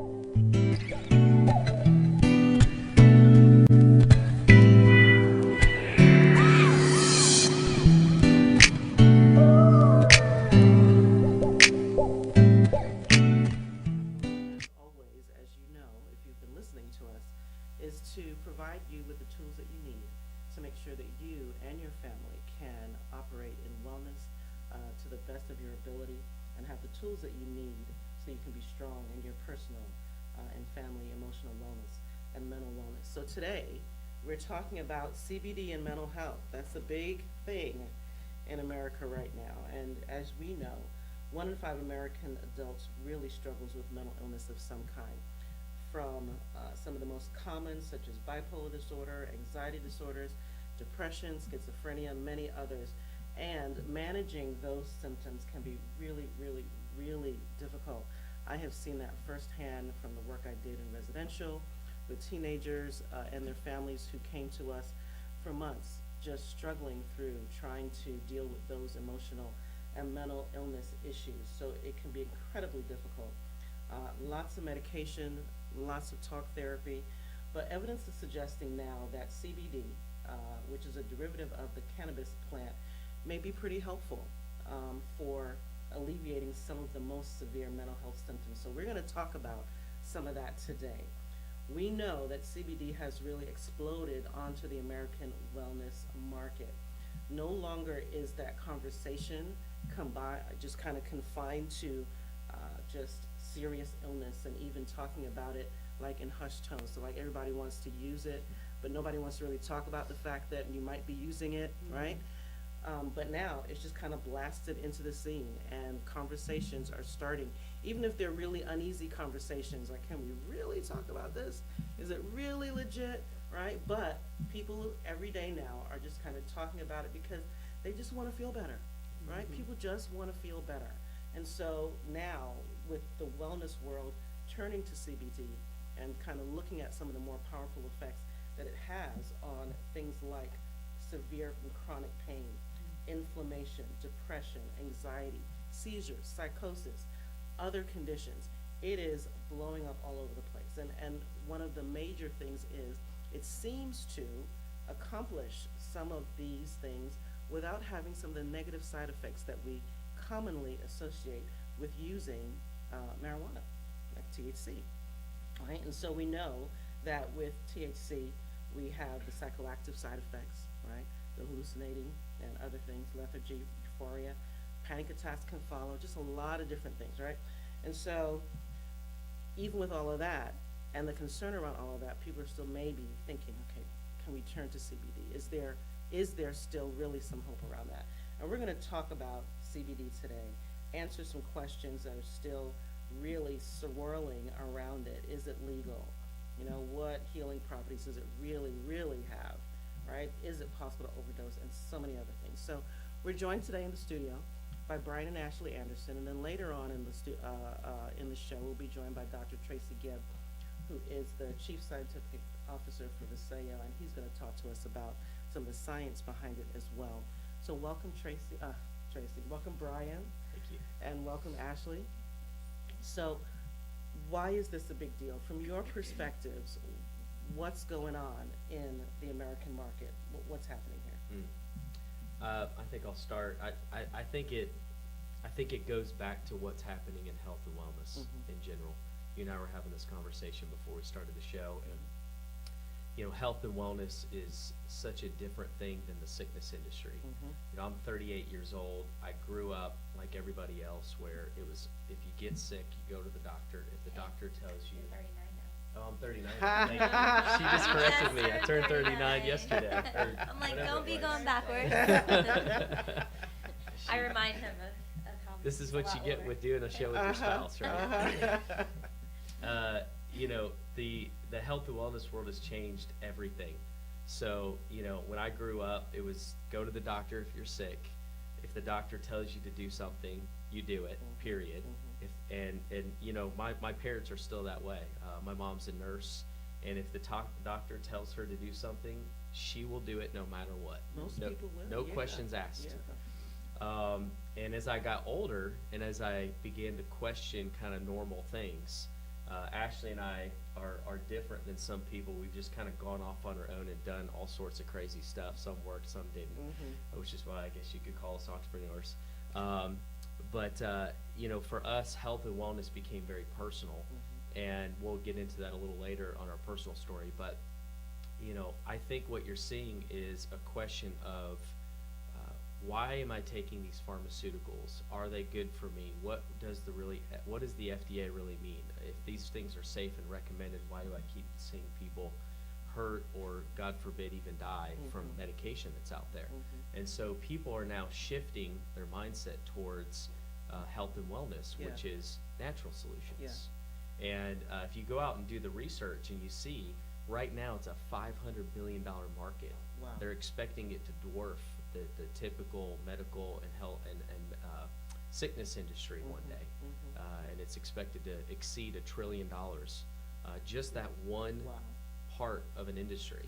Always, as you know, if you've been listening to us, is to provide you with the tools that you need to make sure that you and your family can operate in wellness to the best of your ability and have the tools that you need so you can be strong in your personal and family emotional wellness and mental wellness. So today, we're talking about CBD and mental health. That's a big thing in America right now. And as we know, 1 in 5 American adults really struggles with mental illness of some kind, from some of the most common, such as bipolar disorder, anxiety disorders, depression, schizophrenia, many others. And managing those symptoms can be really, really, really difficult. I have seen that firsthand from the work I did in residential with teenagers and their families who came to us for months, just struggling through trying to deal with those emotional and mental illness issues. So it can be incredibly difficult. Lots of medication, lots of talk therapy, but evidence is suggesting now that CBD, which is a derivative of the cannabis plant, may be pretty helpful for alleviating some of the most severe mental health symptoms. So we're going to talk about some of that today. We know that CBD has really exploded onto the American wellness market. No longer is that conversation just kind of confined to just serious illness and even talking about it like in hushed tones. So like everybody wants to use it, but nobody wants to really talk about the fact that you might be using it, right? But now it's just kind of blasted into the scene and conversations are starting, even if they're really uneasy conversations, like can we really talk about this? Is it really legit, right? But people every day now are just kind of talking about it because they just want to feel better, right? People just want to feel better. And so now with the wellness world turning to CBD and kind of looking at some of the more powerful effects that it has on things like severe and chronic pain, inflammation, depression, anxiety, seizures, psychosis, other conditions. It is blowing up all over the place. And one of the major things is it seems to accomplish some of these things without having some of the negative side effects that we commonly associate with using marijuana, like THC, right? And so we know that with THC, we have the psychoactive side effects, right? The hallucinating and other things, lethargy, dysphoria, panic attacks can follow, just a lot of different things, right? And so even with all of that and the concern around all of that, people are still maybe thinking, okay, can we turn to CBD? Is there still really some hope around that? And we're going to talk about CBD today, answer some questions that are still really swirling around it. Is it legal? You know, what healing properties does it really, really have, right? Is it possible to overdose, and so many other things. So we're joined today in the studio by Brian and Ashley Anderson, and then later on in the show, we'll be joined by Dr. Tracy Gibbs, who is the Chief Scientific Officer for Vasayo, and he's going to talk to us about some of the science behind it as well. So welcome, Tracy. Welcome, Brian. Thank you. And welcome, Ashley. So why is this a big deal? From your perspectives, what's going on in the American market? What's happening here? I think I'll start. I think it goes back to what's happening in health and wellness in general. You and I were having this conversation before we started the show, and you know, health and wellness is such a different thing than the sickness industry. You know, I'm 38 years old. I grew up like everybody else, where it was if you get sick, you go to the doctor. If the doctor tells you, You're 39 now. oh, I'm 39. Thank you. She just corrected me. I turned 39 yesterday. I'm like, don't be going backwards. I remind him of how This is he's a what you lot get older. with doing a show with your spouse, right? You know, the health and wellness world has changed everything. So, you know, when I grew up, it was go to the doctor if you're sick. If the doctor tells you to do something, you do it, period. And you know, my parents are still that way. My mom's a nurse, and if the doctor tells her to do something, she will do it no matter what. Most people will. No questions asked. Yeah. And as I got older and as I began to question kind of normal things, Ashley and I are different than some people. We've just kind of gone off on our own and done all sorts of crazy stuff. Some worked, some didn't, which is why I guess you could call us entrepreneurs. You know, for us, health and wellness became very personal, and we'll get into that a little later on our personal story. But, you know, I think what you're seeing is a question of why am I taking these pharmaceuticals? Are they good for me? What does the FDA really mean? If these things are safe and recommended, why do I keep seeing people hurt or, God forbid, even die from medication that's out there? And so people are now shifting their mindset towards health and wellness, which is natural solutions. And if you go out and do the research and you see, right now it's a $500 billion market. Wow. They're expecting it to dwarf the typical medical and health and sickness industry one day. And it's expected to exceed $1 trillion. Just that one part of an industry.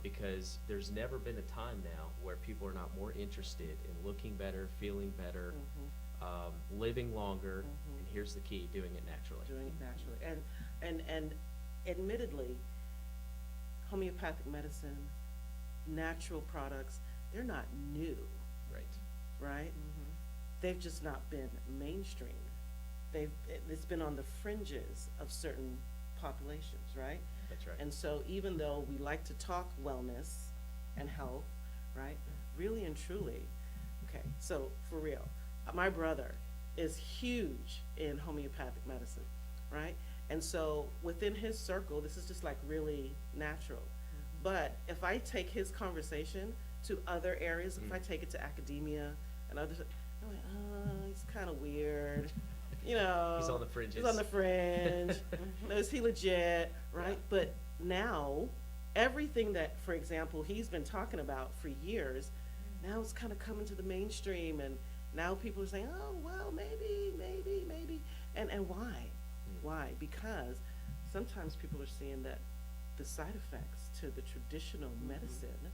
Because there's never been a time now where people are not more interested in looking better, feeling better, living longer, and here's the key, doing it naturally. Doing it naturally. And admittedly, homeopathic medicine, natural products, they're not new, right? They've just not been mainstream. It's been on the fringes of certain populations, right? That's right. And so even though we like to talk wellness and health, right? Really and truly, okay, so for real, my brother is huge in homeopathic medicine, right? And so within his circle, this is just like really natural. But if I take his conversation to other areas, if I take it to academia and others, I'm like, he's kind of weird. You know, He's on the fringes. He's on the fringe. Is he legit, right? But now, everything that, for example, he's been talking about for years, now it's kind of coming to the mainstream, and now people are saying, oh, well, maybe. And why? Why? Because sometimes people are seeing that the side effects to the traditional medicine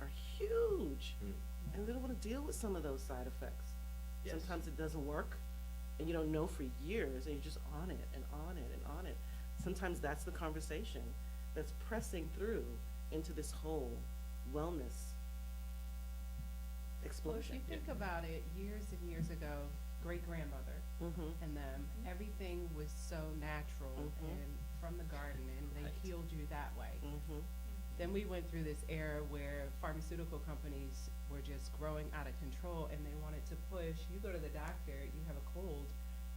are huge, and they don't want to deal with some of those side effects. Yes. Sometimes it doesn't work, and you don't know for years, and you're just on it and on it and on it. Sometimes that's the conversation that's pressing through into this whole wellness Well, if explosion. you think about it, years and years ago, great-grandmother and them, everything was so natural and from the garden, and they healed you that way. Then we went through this era where pharmaceutical companies were just growing out of control, and they wanted to push, you go to the doctor, you have a cold,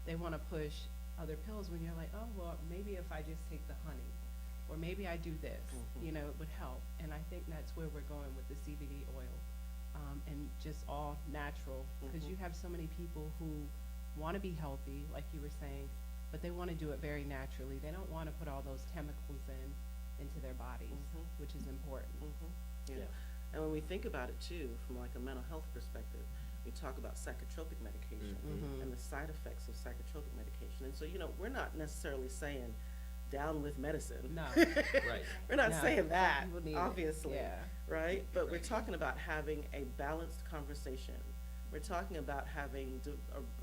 they want to push other pills when you're like, oh, well, maybe if I just take the honey, or maybe I do this, you know, it would help. And I think that's where we're going with the CBD oil, and just all natural, because you have so many people who want to be healthy, like you were saying, but they want to do it very naturally. They don't want to put all those chemicals into their bodies, which is important. Yeah. And when we think about it too, from like a mental health perspective, we talk about psychotropic medication and the side effects of psychotropic medication. And so, you know, we're not necessarily saying down with medicine. No. Right. We're not No. saying that, People need it. obviously, Yeah. right? But we're talking about having a balanced conversation. We're talking about having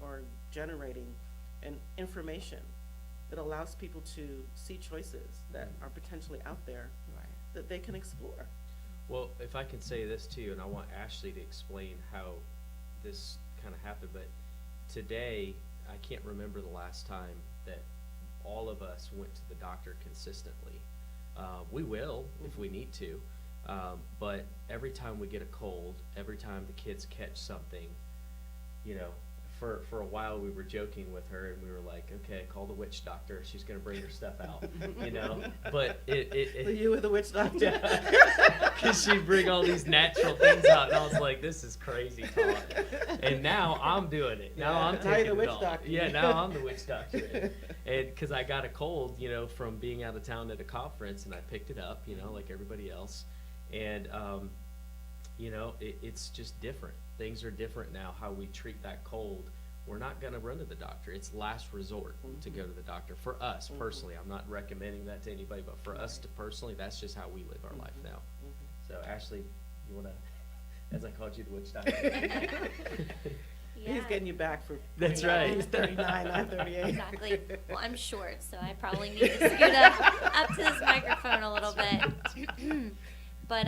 or generating an information that allows people to see choices that are potentially out there Right. that they can explore. Well, if I can say this too, and I want Ashley to explain how this kind of happened, but today, I can't remember the last time that all of us went to the doctor consistently. We will if we need to, but every time we get a cold, every time the kids catch something, you know, for a while we were joking with her and we were like, okay, call the witch doctor, she's gonna bring her stuff out, you know, but So you were the witch doctor? because she'd bring all these natural things out, and I was like, this is crazy talk. And now I'm doing it. Now I'm Yeah. Now you're taking the it witch all. doctor. Yeah, now I'm the witch doctor. And because I got a cold, you know, from being out of town at a conference, and I picked it up, you know, like everybody else. And, you know, it's just different. Things are different now, how we treat that cold. We're not going to run to the doctor. It's last resort to go to the doctor. For us, personally, I'm not recommending that to anybody, but for us to personally, that's just how we live our life now. So, Ashley, you want to, as I called you the witch doctor? He's Yeah. getting you back for. That's Yeah. right. He's 39, I'm 38. Exactly. Well, I'm short, so I probably need to scoot up to this microphone a little bit. But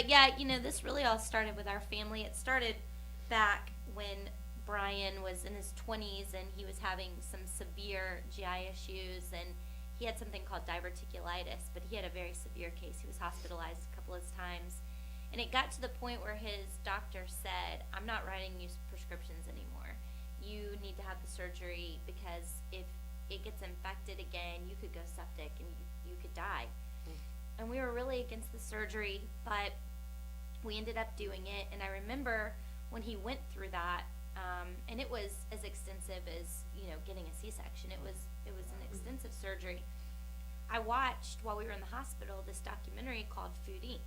yeah, this really all started with our family. It started back when Brian was in his 20s and he was having some severe GI issues, and he had something called diverticulitis, but he had a very severe case. He was hospitalized a couple of times. And it got to the point where his doctor said, I'm not writing you prescriptions anymore. You need to have the surgery because if it gets infected again, you could go septic and you could die. And we were really against the surgery, but we ended up doing it. And I remember when he went through that, and it was as extensive as, getting a C-section. It was an extensive surgery. I watched, while we were in the hospital, this documentary called Food Inc.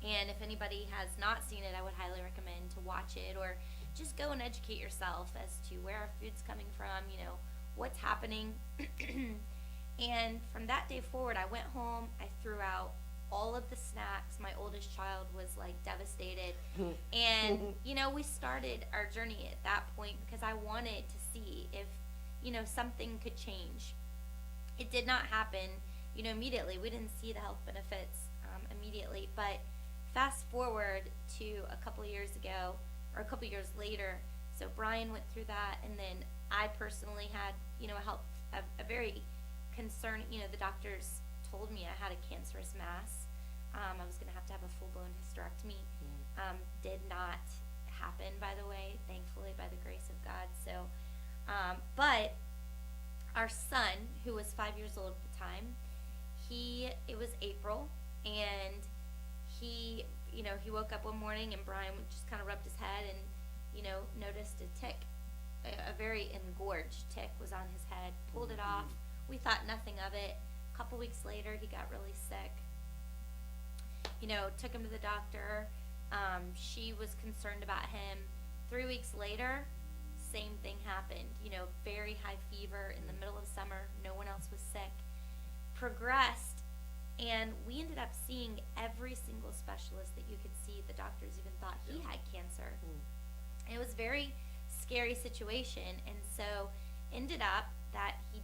And if anybody has not seen it, I would highly recommend to watch it, or just go and educate yourself as to where our food's coming from, what's happening. And from that day forward, I went home, I threw out all of the snacks. My oldest child was like devastated. And, we started our journey at that point because I wanted to see if, something could change. It did not happen, immediately. We didn't see the health benefits immediately, but fast forward to a couple years ago, or a couple years later, so Brian went through that, and then I personally had, a very concern, the doctors told me I had a cancerous mass. I was going to have a full-blown hysterectomy. Did not happen, by the way, thankfully, by the grace of God. So, but our son, who was 5 years old at the time, it was April, and he woke up one morning and Brian just kind of rubbed his head and, noticed a tick, a very engorged tick was on his head, pulled it off. We thought nothing of it. A couple weeks later, he got really sick. Took him to the doctor. She was concerned about him. 3 weeks later, same thing happened. Very high fever in the middle of summer. No one else was sick. Progressed, and we ended up seeing every single specialist that you could see. The doctors even thought he had cancer. It was a very scary situation, and so ended up that he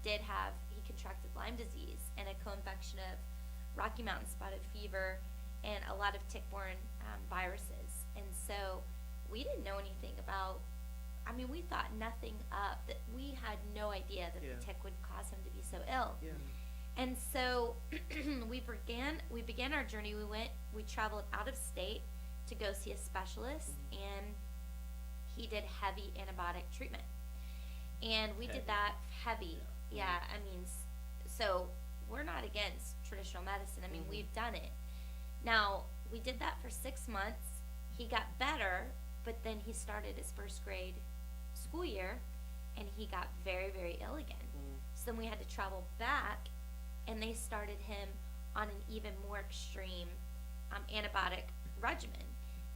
contracted Lyme disease and a co-infection of Rocky Mountain spotted fever and a lot of tick-borne viruses. And so we didn't know anything about, we thought nothing of that. We had no idea that the tick would cause him to be so ill. Yeah. And so we began our journey. We traveled out of state to go see a specialist, and he did heavy antibiotic treatment. And we did that heavy. Yeah, so we're not against traditional medicine. We've done it. Now, we did that for 6 months. He got better, but then he started his first grade school year, and he got very, very ill again. So then we had to travel back, and they started him on an even more extreme antibiotic regimen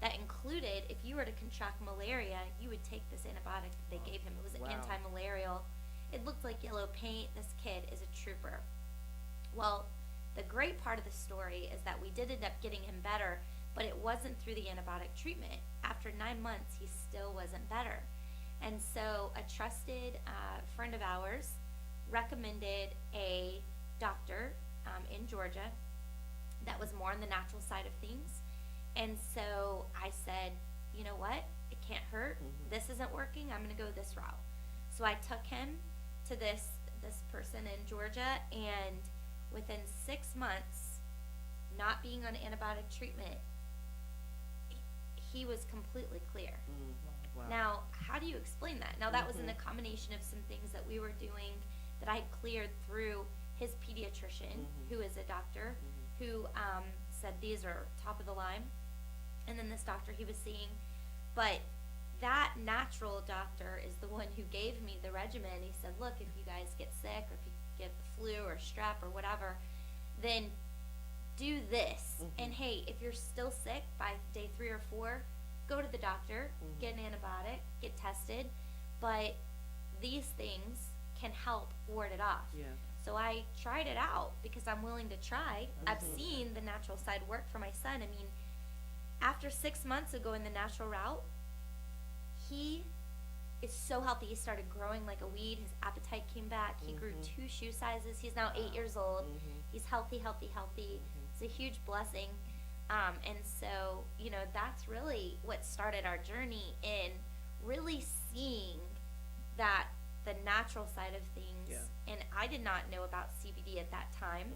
that included, if you were to contract malaria, you would take this antibiotic that they gave him. It was an anti-malarial. It looked like yellow paint. This kid is a trooper. Well, the great part of the story is that we did end up getting him better, but it wasn't through the antibiotic treatment. After 9 months, he still wasn't better. And so a trusted friend of ours recommended a doctor in Georgia that was more on the natural side of things. And so I said, you know what? It can't hurt. This isn't working. I'm going to go this route. So I took him to this person in Georgia, and within 6 months, not being on antibiotic treatment, he was completely clear. Wow. Now, how do you explain that? Now, that was in a combination of some things that we were doing that I had cleared through his pediatrician, who is a doctor, who said these are top of the line, and then this doctor he was seeing. But that natural doctor is the one who gave me the regimen. He said, look, if you guys get sick, or if you get the flu or strep or whatever, then do this. And hey, if you're still sick by day 3 or 4, go to the doctor, get an antibiotic, get tested. But these things can help ward it off. Yeah. So I tried it out because I'm willing to try. I've seen the natural side work for my son. After 6 months of going the natural route, he is so healthy. He started growing like a weed. His appetite came back. He grew 2 shoe sizes. He's now 8 years old. He's healthy. It's a huge blessing. And so, you know, that's really what started our journey in really seeing that the natural side of things. Yeah. And I did not know about CBD at that time.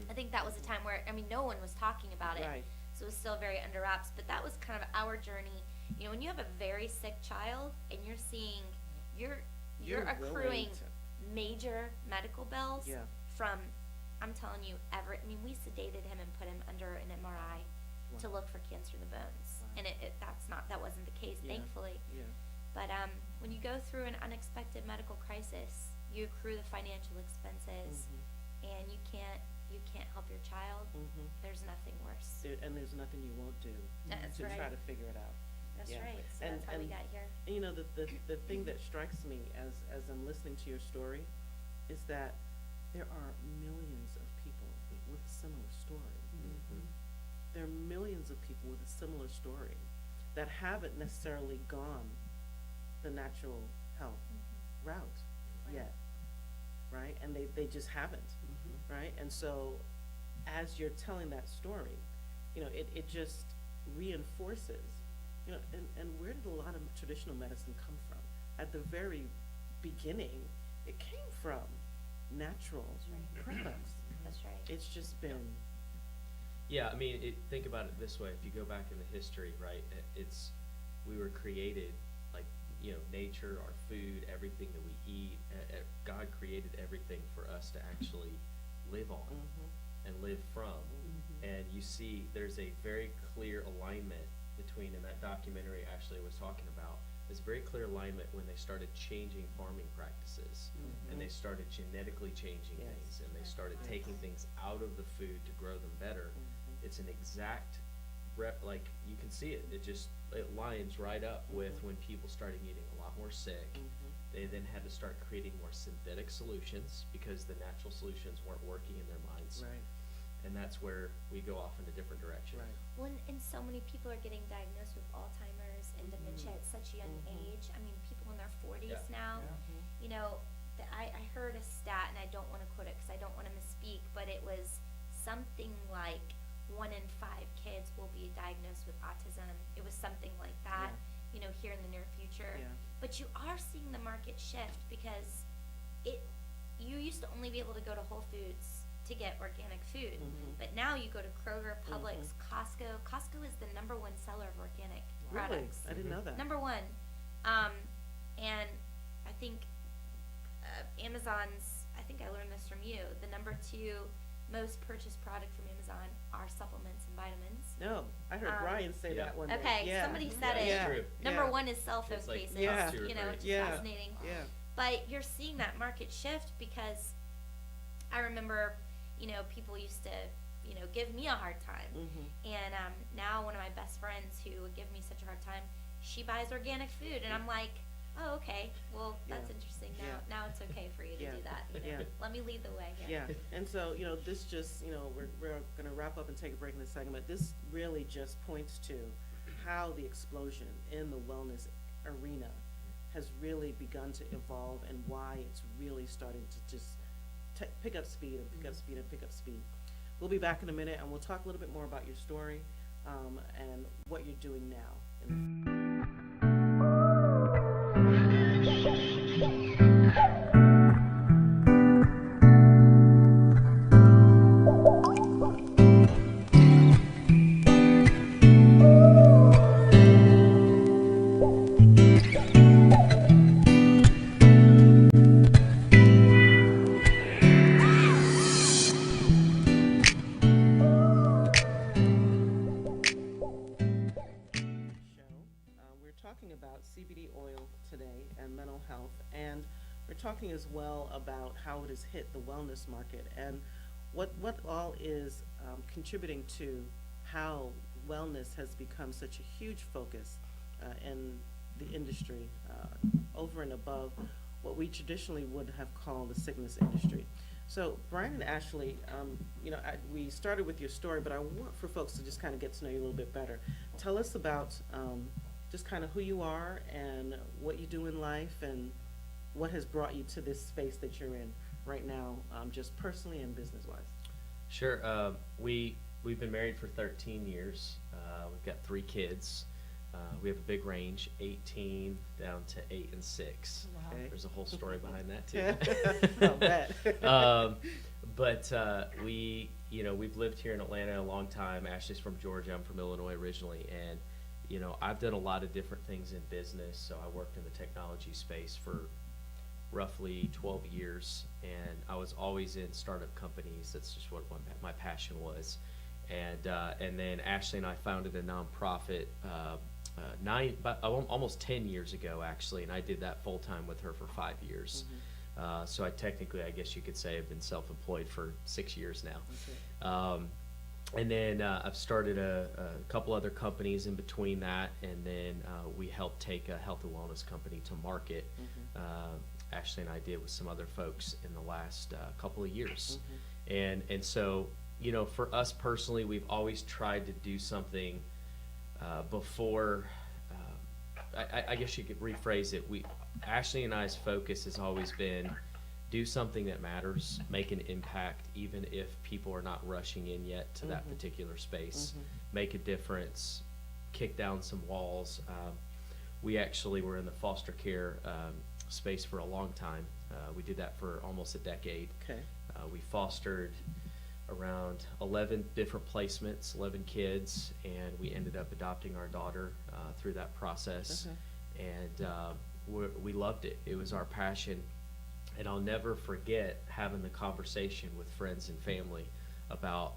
I think that was a time where, I mean, no one was talking about it. Right. So it was still very under wraps. But that was kind of our journey. You know, when you have a very sick child and you're seeing, you're You're accruing willing to- major medical bills Yeah. from, I'm telling you, I mean, we sedated him and put him under an MRI to Wow. look for cancer in the bones. Wow. And that wasn't the case, Yeah. thankfully. Yeah. But when you go through an unexpected medical crisis, you accrue the financial expenses, and you can't help your child. There's nothing worse. And there's nothing you won't do That's to right. try to figure it out. That's Yeah. right. So And- that's how we and- got here. And you know, the thing that strikes me as I'm listening to your story is that there are millions of people with a similar story. There are millions of people with a similar story that haven't necessarily gone the natural health route Right. yet, right? And they just haven't, right? And so as you're telling that story, you know, it just reinforces, you know, and where did a lot of traditional medicine come from? At the very beginning, it came from natural That's right. products. That's right. It's just been, Yeah, I mean, think about it this way. If you go back in the history, right, we were created, like, you know, nature, our food, everything that we eat, God created everything for us to actually live on and live from. And you see there's a very clear alignment between, in that documentary Ashley was talking about, there's very clear alignment when they started changing farming practices and they started genetically changing Yes. things and they started taking things out of the food to grow them better. It's an exact like you can see it. It lines right up with when people started getting a lot more sick. They then had to start creating more synthetic solutions because the natural solutions weren't working in their minds. right, And that's where we go off in a different direction. right. Well, and so many people are getting diagnosed with Alzheimer's and dementia at such a young age. I mean, people in their 40s Yeah. now. You know, I heard a stat, and I don't want to quote it because I don't want to misspeak, but it was something like 1 in 5 kids will be diagnosed with autism. It was something like that, you know, here in the near future. Yeah. But you are seeing the market shift because you used to only be able to go to Whole Foods to get organic food. But now you go to Kroger, Publix, Costco. Costco is the #1 seller of organic Really? products. I didn't know that. #1. And I think Amazon's, I think I learned this from you, the #2 most purchased product from Amazon are supplements and vitamins. No, I heard Brian say Yeah. that one day. Okay, Yeah. somebody said Yeah, it. it's true. #1 is cell phone It's like cases, Yeah. 2 or you know, 3. which is Yeah. fascinating. Yeah. But you're seeing that market shift because I remember, you know, people used to, you know, give me a hard time. And now one of my best friends who would give me such a hard time, she buys organic food. And I'm like, oh, okay, well, that's Yeah. interesting. Yeah. Now it's okay for you to Yeah. do that. You know? Yeah. Let me lead the way here. Yeah, and so, you know, this just, you know, we're gonna wrap up and take a break in this segment. This really just points to how the explosion in the wellness arena has really begun to evolve and why it's really starting to just pick up speed and pick up speed and pick up speed. We'll be back in a minute and we'll talk a little bit more about your story, and what you're doing now. Talking about CBD oil today and mental health, and we're talking as well about how it has hit the wellness market and what all is contributing to how wellness has become such a huge focus in the industry, over and above what we traditionally would have called the sickness industry. So Brian and Ashley, you know, we started with your story, but I want for folks to just kind of get to know you a little bit better. Tell us about just kind of who you are and what you do in life and what has brought you to this space that you're in right now, just personally and business-wise. Sure. We've been married for 13 years. We've got 3 kids. We have a big range, 18 down to 8 and 6. Wow. Okay. There's a whole story behind that too. I'll bet. But we've lived here in Atlanta a long time. Ashley's from Georgia. I'm from Illinois originally, and I've done a lot of different things in business. So I worked in the technology space for roughly 12 years, and I was always in startup companies. That's just what my passion was. And then Ashley and I founded a nonprofit almost 10 years ago, actually, and I did that full time with her for 5 years. So I technically, I guess you could say, I've been self-employed for 6 years now. Okay. And then I've started a couple other companies in between that, and then we helped take a health and wellness company to market. Ashley and I did with some other folks in the last couple of years. And so, for us personally, we've always tried to do something before, I guess you could rephrase it. Ashley and I's focus has always been do something that matters, make an impact, even if people are not rushing in yet to that particular space, make a difference, kick down some walls. We actually were in the foster care space for a long time. We did that for almost a decade. Okay. We fostered around 11 different placements, 11 kids, and we ended up adopting our daughter through that process. And we loved it. It was our passion. And I'll never forget having the conversation with friends and family about,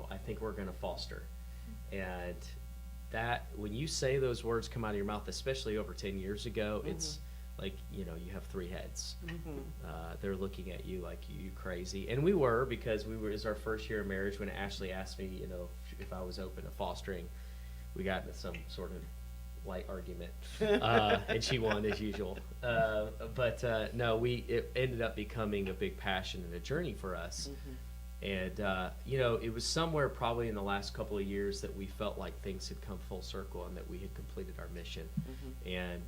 I think we're going to foster. And that, when you say those words come out of your mouth, especially over 10 years ago, it's like, you have 3 heads. They're looking at you like you crazy. And we were, because it was our first year of marriage when Ashley asked me, if I was open to fostering. We got into some sort of light argument, and she won as usual. But no, it ended up becoming a big passion and a journey for us. And it was somewhere probably in the last couple of years that we felt like things had come full circle and that we had completed our mission. And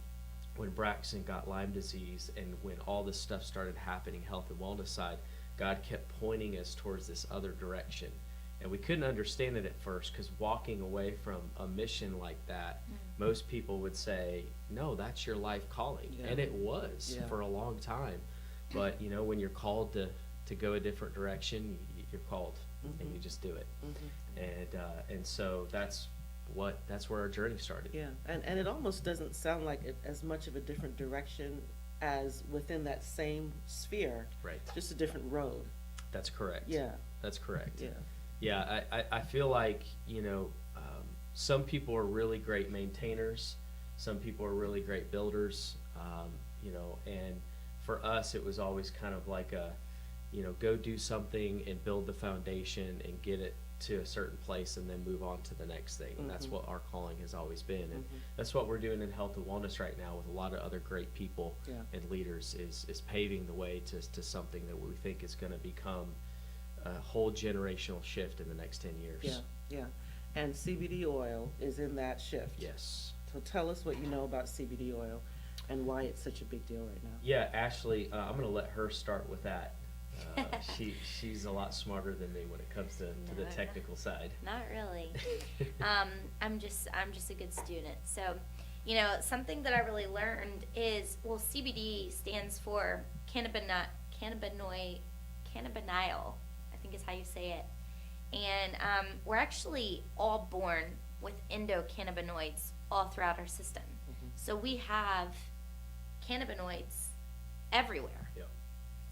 when Braxton got Lyme disease and when all this stuff started happening, health and wellness side, God kept pointing us towards this other direction. And we couldn't understand it at first, because walking away from a mission like that, most people would say, no, that's your life calling. And it was for a long time. But, when you're called to go a different direction, you're called, and you just do it. And so that's where our journey started. Yeah, and it almost doesn't sound like as much of a different direction as within that same sphere. Right. Just a different road. That's correct. Yeah. That's correct. Yeah. Yeah, I feel like, some people are really great maintainers. Some people are really great builders. And for us, it was always kind of like go do something and build the foundation and get it to a certain place and then move on to the next thing. And that's what our calling has always been. And that's what we're doing in health and wellness right now with a lot of other great people and leaders is paving the way to something that we think is going to become a whole generational shift in the next 10 years. Yeah. And CBD oil is in that shift. Yes. So tell us what you know about CBD oil and why it's such a big deal right now. Yeah, Ashley, I'm going to let her start with that. She's a lot smarter than me when it comes to the technical side. Not really. I'm just a good student. So, something that I really learned is, CBD stands for cannabinoid, I think is how you say it. And we're actually all born with endocannabinoids all throughout our system. So we have cannabinoids everywhere. Yep.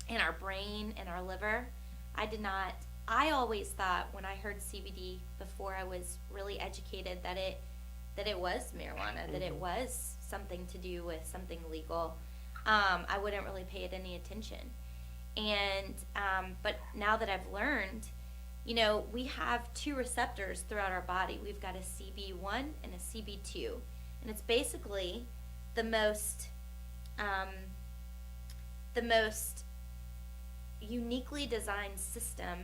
In our brain, in our liver. I always thought when I heard CBD before I was really educated that it was marijuana, that it was something to do with something legal. I wouldn't really pay it any attention. And, but now that I've learned, we have 2 receptors throughout our body. We've got a CB1 and a CB2. And it's basically the most uniquely designed system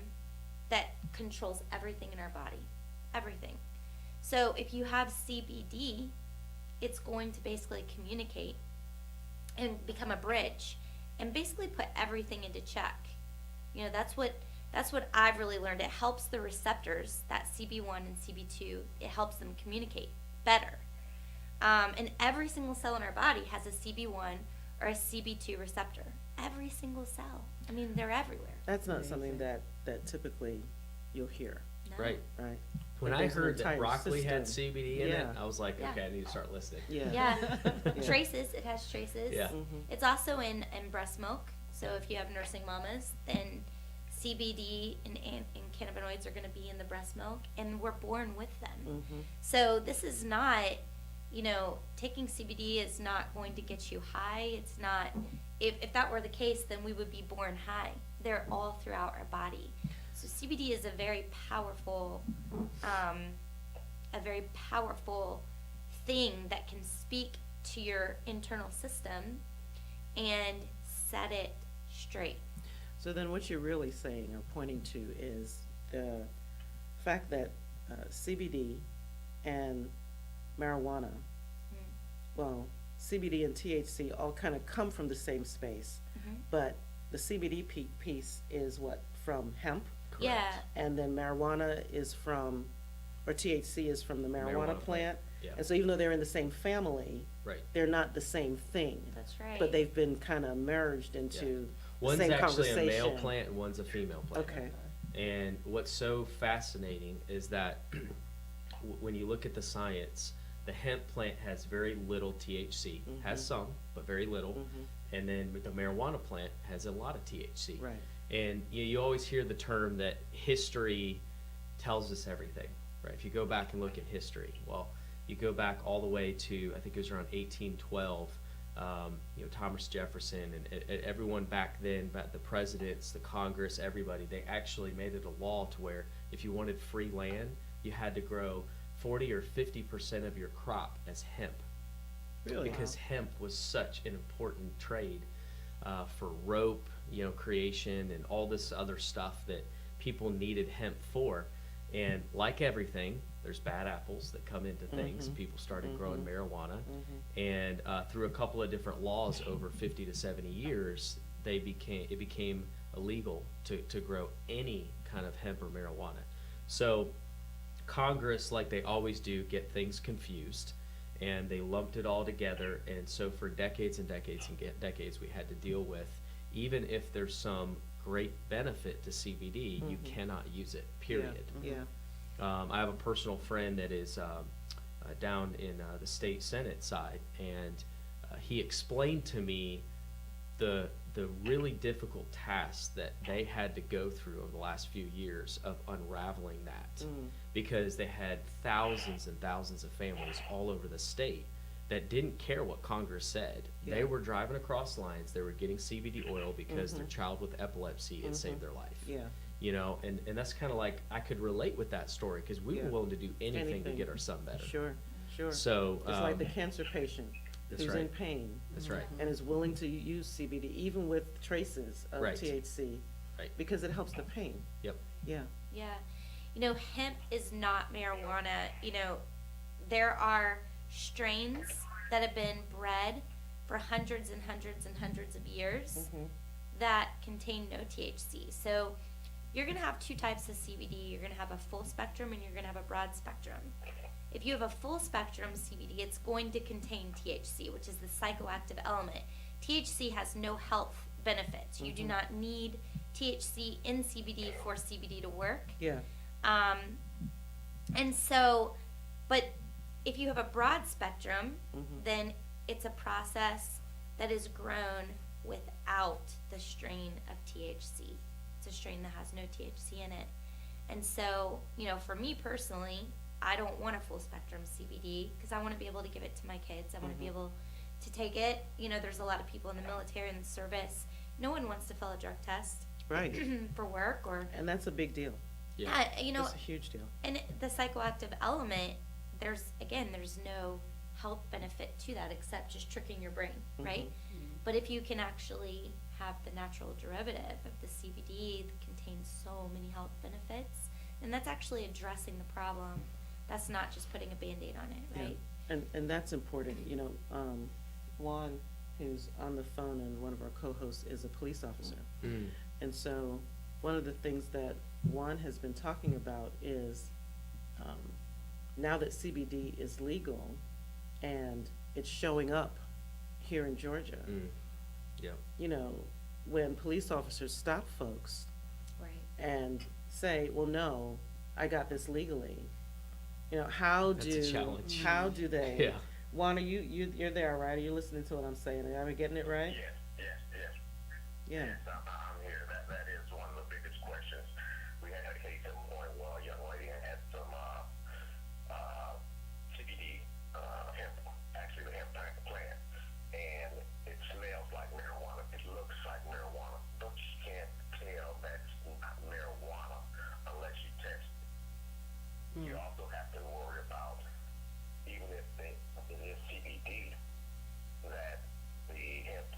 that controls everything in our body. Everything. So if you have CBD, it's going to basically communicate and become a bridge and basically put everything into check. You know, that's what I've really learned. It helps the receptors, that CB1 and CB2, it helps them communicate better. And every single cell in our body has a CB1 or a CB2 receptor. Every single cell. I mean, they're everywhere. That's not something that typically you'll hear, No. Right. right? When Like I there's an heard that entire broccoli had system. CBD in it, Yeah. I was like, Yeah. okay, I need to start listening. Yeah. Yeah. Yeah. Traces, it has traces. Yeah. Mhm. It's also in breast milk. So if you have nursing mamas, then CBD and cannabinoids are going to be in the breast milk, and we're born with them. Mhm. So this is not, you know, taking CBD is not going to get you high. It's not, if that were the case, then we would be born high. They're all throughout our body. So CBD is a very powerful thing that can speak to your internal system and set it straight. So then what you're really saying or pointing to is the fact that CBD and marijuana, well, CBD and THC all kind of come from the same space, Mhm. but the CBD piece is what, from hemp? Correct. Yeah. And then marijuana is from, or THC is from the marijuana Marijuana plant, plant? yeah. And so even though they're in the same family, Right. they're not the same thing. That's right. But they've been kind of merged into the One's same actually a conversation. male plant and one's a female plant. Okay. And what's so fascinating is that when you look at the science, the hemp plant has very little THC, has Mhm. some, but very little. Mhm. And then the marijuana plant has a lot of THC. Right. And you always hear the term that history tells us everything, right? If you go back and look at history, well, you go back all the way to, I think it was around 1812, Thomas Jefferson and everyone back then, the presidents, the Congress, everybody, they actually made it a law to where if you wanted free land, you had to grow 40 or 50% of your crop as hemp. Really? Because hemp was such an important trade for rope, creation and all this other stuff that people needed hemp for. And like everything, there's bad apples that come into things. Mhm. People started growing marijuana, Mhm. and through a couple of different laws over 50 to 70 years, it became illegal to grow any kind of hemp or marijuana. So Congress, like they always do, get things confused, and they lumped it all together. And so for decades and decades and decades, we had to deal with, even if there's some great benefit to CBD, you Mhm. cannot use it, period. Yeah. I have a personal friend that is down in the state Senate side, and he explained to me the really difficult task that they had to go through over the last few years of unraveling that, Mm. because they had thousands and thousands of families all over the state that didn't care what Congress said. Yeah. They were driving across lines, they were getting CBD oil because their Mhm. child with epilepsy had Mhm. saved their life. Yeah. And that's kind of like, I could relate with that story because we Yeah. were willing to do anything to Anything. get our son better. Sure. So, It's like the cancer patient that's who's right. in pain That's right. and is willing to use CBD even with traces of Right. THC Right. because it helps the pain. Yep. Yeah. Yeah. Hemp is not marijuana. There are strains that have been bred for hundreds and hundreds and hundreds of years Mhm. that contain no THC. So you're going to have two types of CBD. You're going to have a full spectrum and you're going to have a broad spectrum. If you have a full spectrum CBD, it's going to contain THC, which is the psychoactive element. THC has no health benefits. You do Mhm. not need THC in CBD for CBD to work. Yeah. And so, but if you have a broad spectrum, Mhm. then it's a process that is grown without the strain of THC. It's a strain that has no THC in it. And so, for me personally, I don't want a full spectrum CBD because I want to be able to give it to my kids. I want to be Mhm. able to take it. There's a lot of people in the military and the service. No one wants to fill a drug test Right. for work or, And that's a big deal. Yeah. It's a huge deal. and the psychoactive element, there's no health benefit to that except just tricking your brain, right? But if you can actually have the natural derivative of the CBD that contains so many health benefits, then that's actually addressing the problem. That's not just putting a Band-Aid on it, Yeah. right? And that's important, you know, Juan, who's on the phone and one of our co-hosts is a police officer. Mm. And so one of the things that Juan has been talking about is, now that CBD is legal and it's showing up here in Georgia, Mm. Yeah. you know, when police officers stop folks Right. and say, well, no, I got this legally, you know, how That's a challenge. how do they? Yeah. Juan, you're there, right? Are you listening to what I'm saying? Am I getting it right? Yes, yes, yes. Yeah. Yes, I'm here. That is one of the biggest questions. We had a case at one point where a young lady had some CBD hemp, actually the hemp plant, and it smells like marijuana. It looks like marijuana, but you can't tell that's not marijuana unless you test it. You also have to worry about, even if it is CBD, that the hemp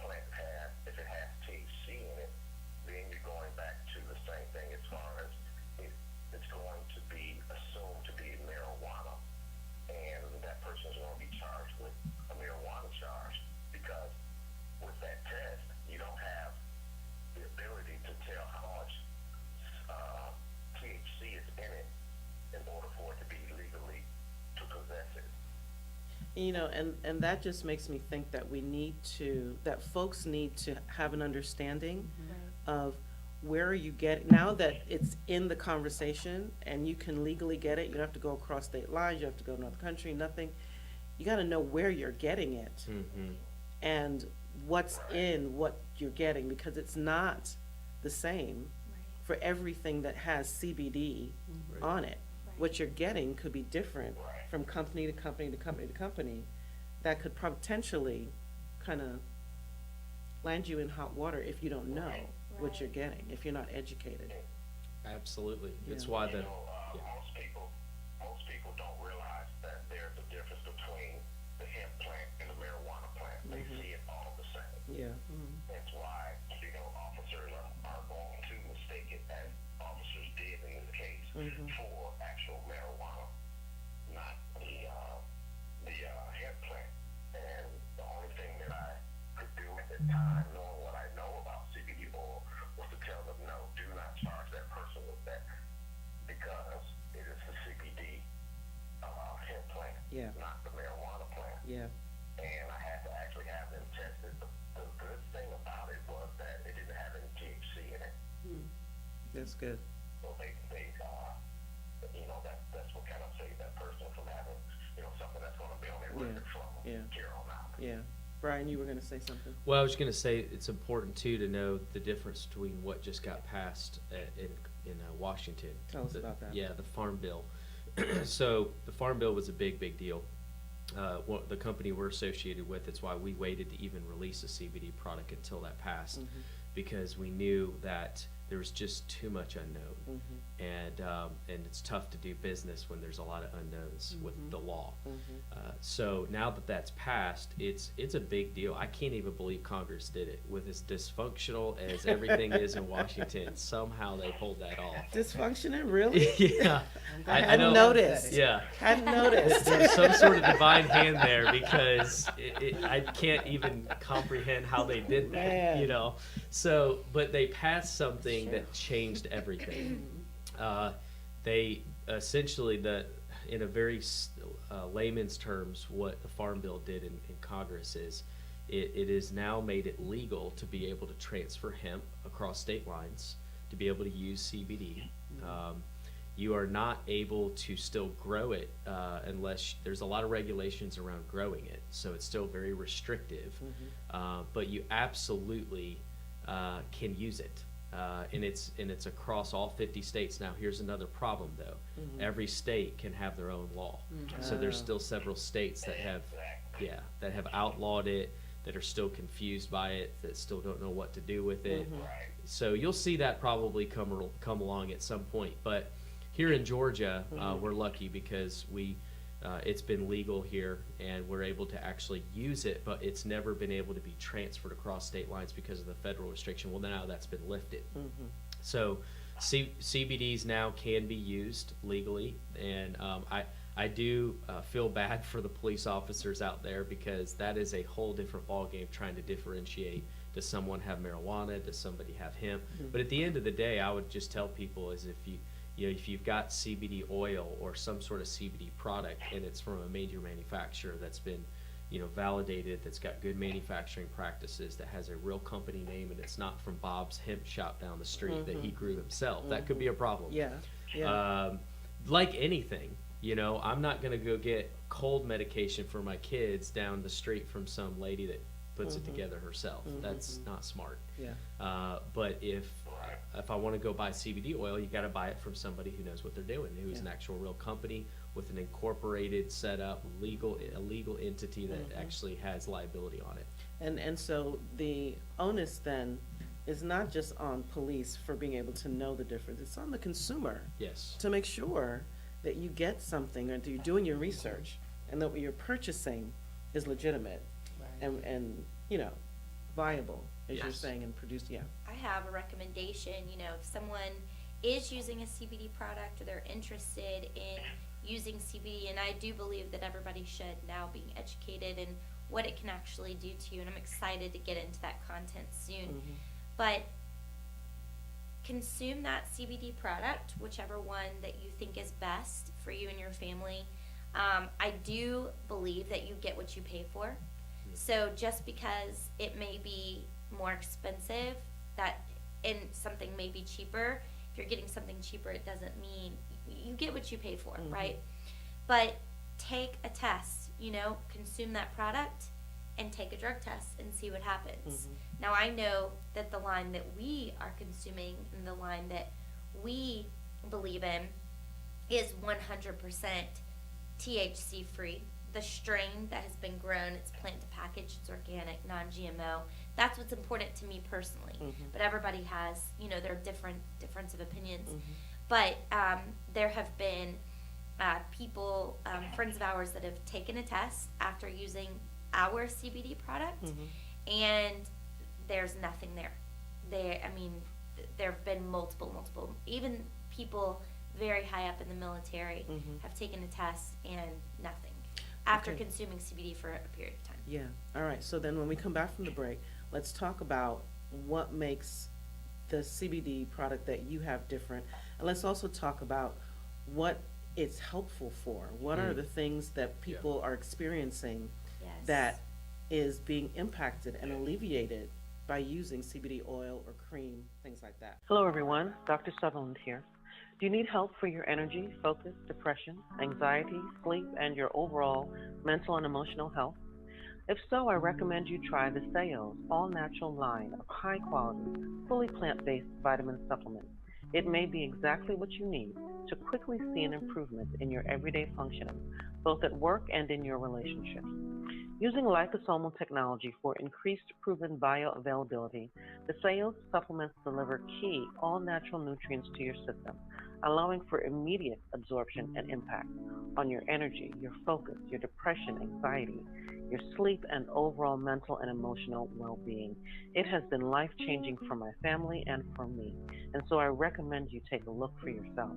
plant has, if it has THC in it, then you're going back to the same thing as far as it's going to be assumed to be marijuana, and that person's going to be charged with a marijuana charge, because with that test, you don't have the ability to tell how much THC is in it in order for it to be legally to possess it. You know, and that just makes me think that that folks need to have an understanding of where are you getting, now that it's in the conversation and you can legally get it, you don't have to go across state lines, you have to go to another country, nothing. You gotta know where you're getting it Mm-hmm. and what's in what you're getting, because it's not the same Right. for everything that has CBD Right. on it. Right. What you're getting could be different Right. from company to company to company to company. That could potentially kind of land you in hot water if you don't know what you're getting, if you're not educated. Absolutely. That's Yeah. why You the know, yeah. most people don't realize that there's a difference between the hemp plant and the marijuana plant. They see it all the same. Yeah. That's why, you know, officers are going to mistake it, as officers did in this case, for actual marijuana, not the hemp plant. And the only thing that I could do at the time, knowing what I know about CBD oil, was to tell them, no, do not charge that person with that, because it is the CBD hemp plant, Yeah. not the marijuana plant. Yeah. And I had to actually have them tested. The good thing about it was that it didn't have any THC in it. That's good. So they you know, that's what kind of saved that person from having, you know, something that's going to be on their Yeah. record from Yeah. here on out. Yeah. Brian, you were gonna say something? Well, I was going to say it's important too to know the difference between what just got passed in Washington. Tell us about that. Yeah, the Farm Bill. So the Farm Bill was a big deal. The company we're associated with, it's why we waited to even release a CBD product until that passed, because we knew that there was just too much unknown, and it's tough to do business when there's a lot of unknowns with the law. So now that that's passed, it's a big deal. I can't even believe Congress did it. With as dysfunctional as everything is in Washington, somehow they pulled that off. Dysfunctioning, really? Yeah, I I hadn't know. noticed. Yeah. Hadn't noticed. There's some sort of divine hand there, because I can't even comprehend how they did that, Man. you know? So, but they passed something that changed everything. They essentially, in a very layman's terms, what the Farm Bill did in Congress is it is now made it legal to be able to transfer hemp across state lines, to be able to use CBD. You are not able to still grow it unless there's a lot of regulations around growing it, so it's still very restrictive. But you absolutely can use it, and it's across all 50 states. Now, here's another problem, though. Every state can have their own law, so there's still several states that have outlawed it, that are still confused by it, that still don't know what to do with it. So you'll see that probably come along at some point. But here in Georgia, we're lucky because it's been legal here, and we're able to actually use it, but it's never been able to be transferred across state lines because of the federal restriction. Well, now that's been lifted. So CBDs now can be used legally, and I do feel bad for the police officers out there, because that is a whole different ballgame, trying to differentiate. Does someone have marijuana? Does somebody have hemp? But at the end of the day, I would just tell people is if you've got CBD oil or some sort of CBD product and it's from a major manufacturer that's been, validated, that's got good manufacturing practices, that has a real company name, and it's not from Bob's hemp shop down the street that he grew himself, that could be a problem. Yeah. Like anything, I'm not going to go get cold medication for my kids down the street from some lady that puts it together herself. That's not smart. Yeah. But if I want to go buy CBD oil, you got to buy it from somebody who knows what they're doing, who's an actual real company with an incorporated, set up, a legal entity that actually has liability on it. And so the onus then is not just on police for being able to know the difference. It's on the consumer. Yes. To make sure that you get something, or that you're doing your research, and that what you're purchasing is legitimate and viable, as you're saying, and produced. Yeah. I have a recommendation. If someone is using a CBD product, or they're interested in using CBD, and I do believe that everybody should, now being educated in what it can actually do to you, and I'm excited to get into that content soon. But consume that CBD product, whichever one that you think is best for you and your family. I do believe that you get what you pay for. So just because it may be more expensive, and something may be cheaper, if you're getting something cheaper, it doesn't mean you get what you pay for, right? But take a test, consume that product and take a drug test and see what happens. Now, I know that the line that we are consuming and the line that we believe in is 100% THC free. The strain that has been grown, it's plant to package, it's organic, non-GMO. That's what's important to me personally. But everybody has, their difference of opinions. But there have been people, friends of ours, that have taken a test after using our CBD product, and there's nothing there. There have been multiple, even people very high up in the military have taken a test and nothing after consuming CBD for a period of time. Yeah. All right. So then when we come back from the break, let's talk about what makes the CBD product that you have different. And let's also talk about what it's helpful for. What are the things that people are experiencing that is being impacted and alleviated by using CBD oil or cream, things like that. Hello everyone, Dr. Sutherland here. Do you need help for your energy, focus, depression, anxiety, sleep, and your overall mental and emotional health? If so, I recommend you try Vasayo's all-natural line of high-quality, fully plant-based vitamin supplements. It may be exactly what you need to quickly see an improvement in your everyday functioning, both at work and in your relationships. Using liposomal technology for increased proven bioavailability, Vasayo's supplements deliver key all-natural nutrients to your system, allowing for immediate absorption and impact on your energy, your focus, your depression, anxiety, your sleep, and overall mental and emotional well-being. It has been life-changing for my family and for me, and so I recommend you take a look for yourself.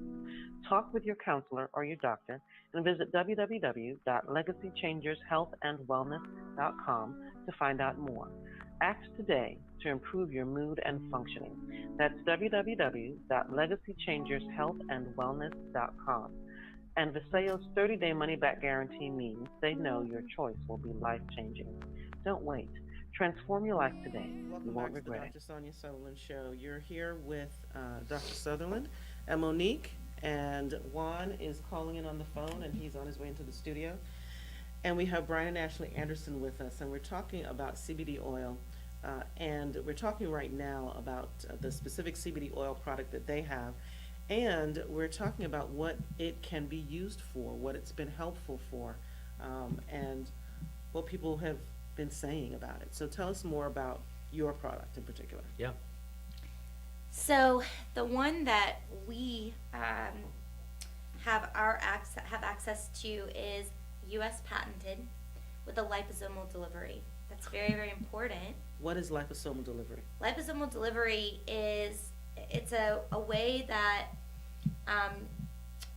Talk with your counselor or your doctor and visit www.legacychangershealthandwellness.com to find out more. Act today to improve your mood and functioning. That's www.legacychangershealthandwellness.com. And Vasayo's 30-day money-back guarantee means they know your choice will be life-changing. Don't wait. Transform your life today. You won't regret it. Welcome back to the Dr. Sonja Sutherland Show. You're here with Dr. Sutherland and Monique, and Juan is calling in on the phone, and he's on his way into the studio. And we have Brian and Ashley Anderson with us, and we're talking about CBD oil. And we're talking right now about the specific CBD oil product that they have. And we're talking about what it can be used for, what it's been helpful for, and what people have been saying about it. So tell us more about your product in particular. Yeah. So the one that we have access to is U.S. patented with a liposomal delivery. That's very, very important. What is liposomal delivery? Liposomal delivery is a way that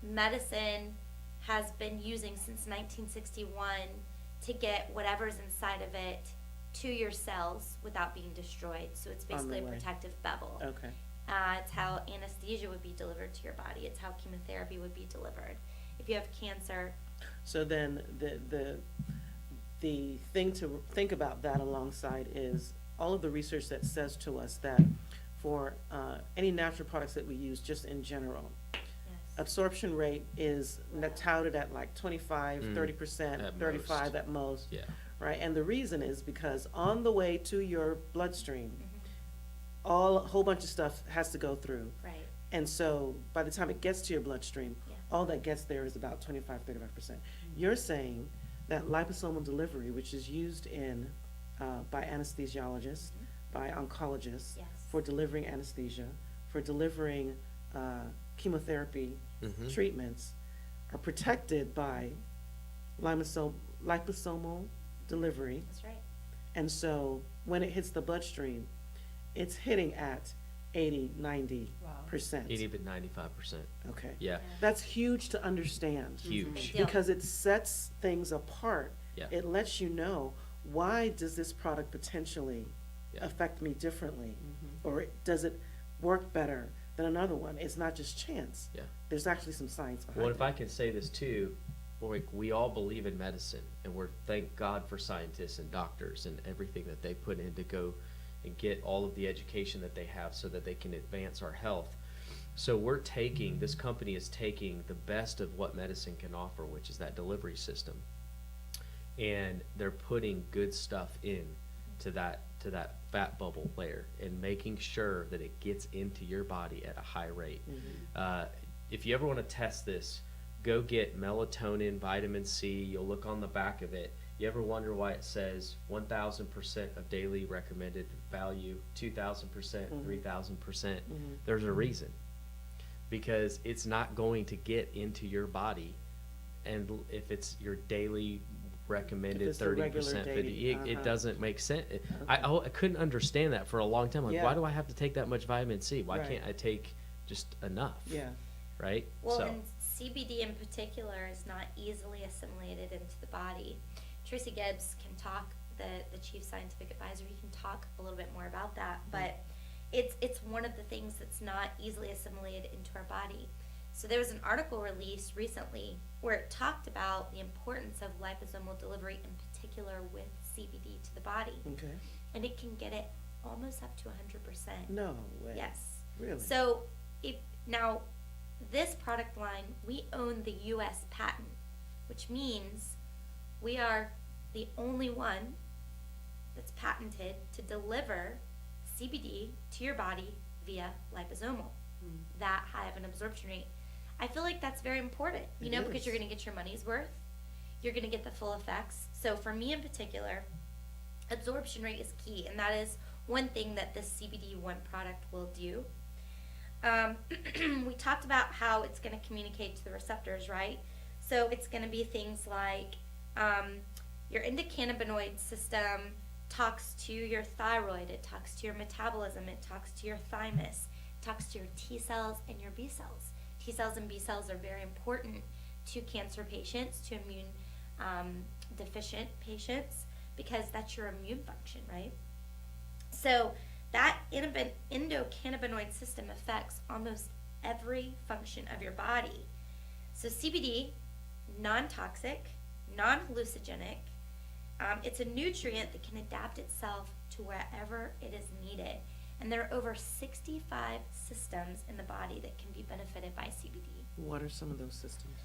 medicine has been using since 1961 to get whatever's inside of it to your cells without being destroyed. So it's On the basically a way. protective bubble. Okay. It's how anesthesia would be delivered to your body. It's how chemotherapy would be delivered. If you have cancer, So then the thing to think about that alongside is all of the research that says to us that for any natural products that we use just in general, yes. absorption rate is touted at like 25, 30%, At 35 most. at most, Yeah. right? And the reason is because on the way to your bloodstream, Mhm. a whole bunch of stuff has to go through. Right. And so by the time it gets to your bloodstream, Yeah. all that gets there is about 25, 35%. You're saying that liposomal delivery, which is used in, by anesthesiologists, by oncologists, Yes. for delivering anesthesia, for delivering chemotherapy Mhm. treatments, are protected by liposomal delivery. That's right. And so when it hits the bloodstream, it's hitting at 80, 90%. 80 to 95%. Okay. Yeah. That's huge to understand. Huge. Big deal. Because it sets things apart. Yeah. It lets you know, why does this product potentially Yeah. affect me differently? Or does it work better than another one? It's not just chance. Yeah. There's actually some science behind Well, it. if I can say this too, we all believe in medicine, and we're thank God for scientists and doctors and everything that they put in to go and get all of the education that they have so that they can advance our health. So this company is taking the best of what medicine can offer, which is that delivery system, and they're putting good stuff in to that fat bubble layer and making sure that it gets into your body at a high rate. If you ever want to test this, go get melatonin, vitamin C. You'll look on the back of it. You ever wonder why it says 1,000% of daily recommended value, 2,000%, 3,000%? There's a reason. Because it's not going to get into your body, and if it's your daily recommended If it's the regular 30%, daily, it doesn't make sense. I couldn't understand that for a long time. Like, Yeah. why do I have to take that much vitamin C? Why Right. can't I take just enough? Yeah. Right? Well, So, and CBD in particular is not easily assimilated into the body. Tracy Gibbs can talk, the chief scientific advisor, he can talk a little bit more about that, but it's one of the things that's not easily assimilated into our body. So there was an article released recently where it talked about the importance of liposomal delivery, in particular with CBD to the body. Okay. And it can get it almost up to 100%. No way. Yes. Really? So now this product line, we own the US patent, which means we are the only one that's patented to deliver CBD to your body via liposomal. That high of an absorption rate. I feel like that's very important, It because is. you're going to get your money's worth. You're going to get the full effects. So for me in particular, absorption rate is key, and that is one thing that this CBD1 product will do. We talked about how it's going to communicate to the receptors, right? So it's going to be things like your endocannabinoid system talks to your thyroid, it talks to your metabolism, it talks to your thymus, it talks to your T cells and your B cells. T cells and B cells are very important to cancer patients, to immune deficient patients, because that's your immune function, right? So that endocannabinoid system affects almost every function of your body. So CBD, non-toxic, non-hallucinogenic, it's a nutrient that can adapt itself to wherever it is needed. And there are over 65 systems in the body that can be benefited by CBD. What are some of those systems?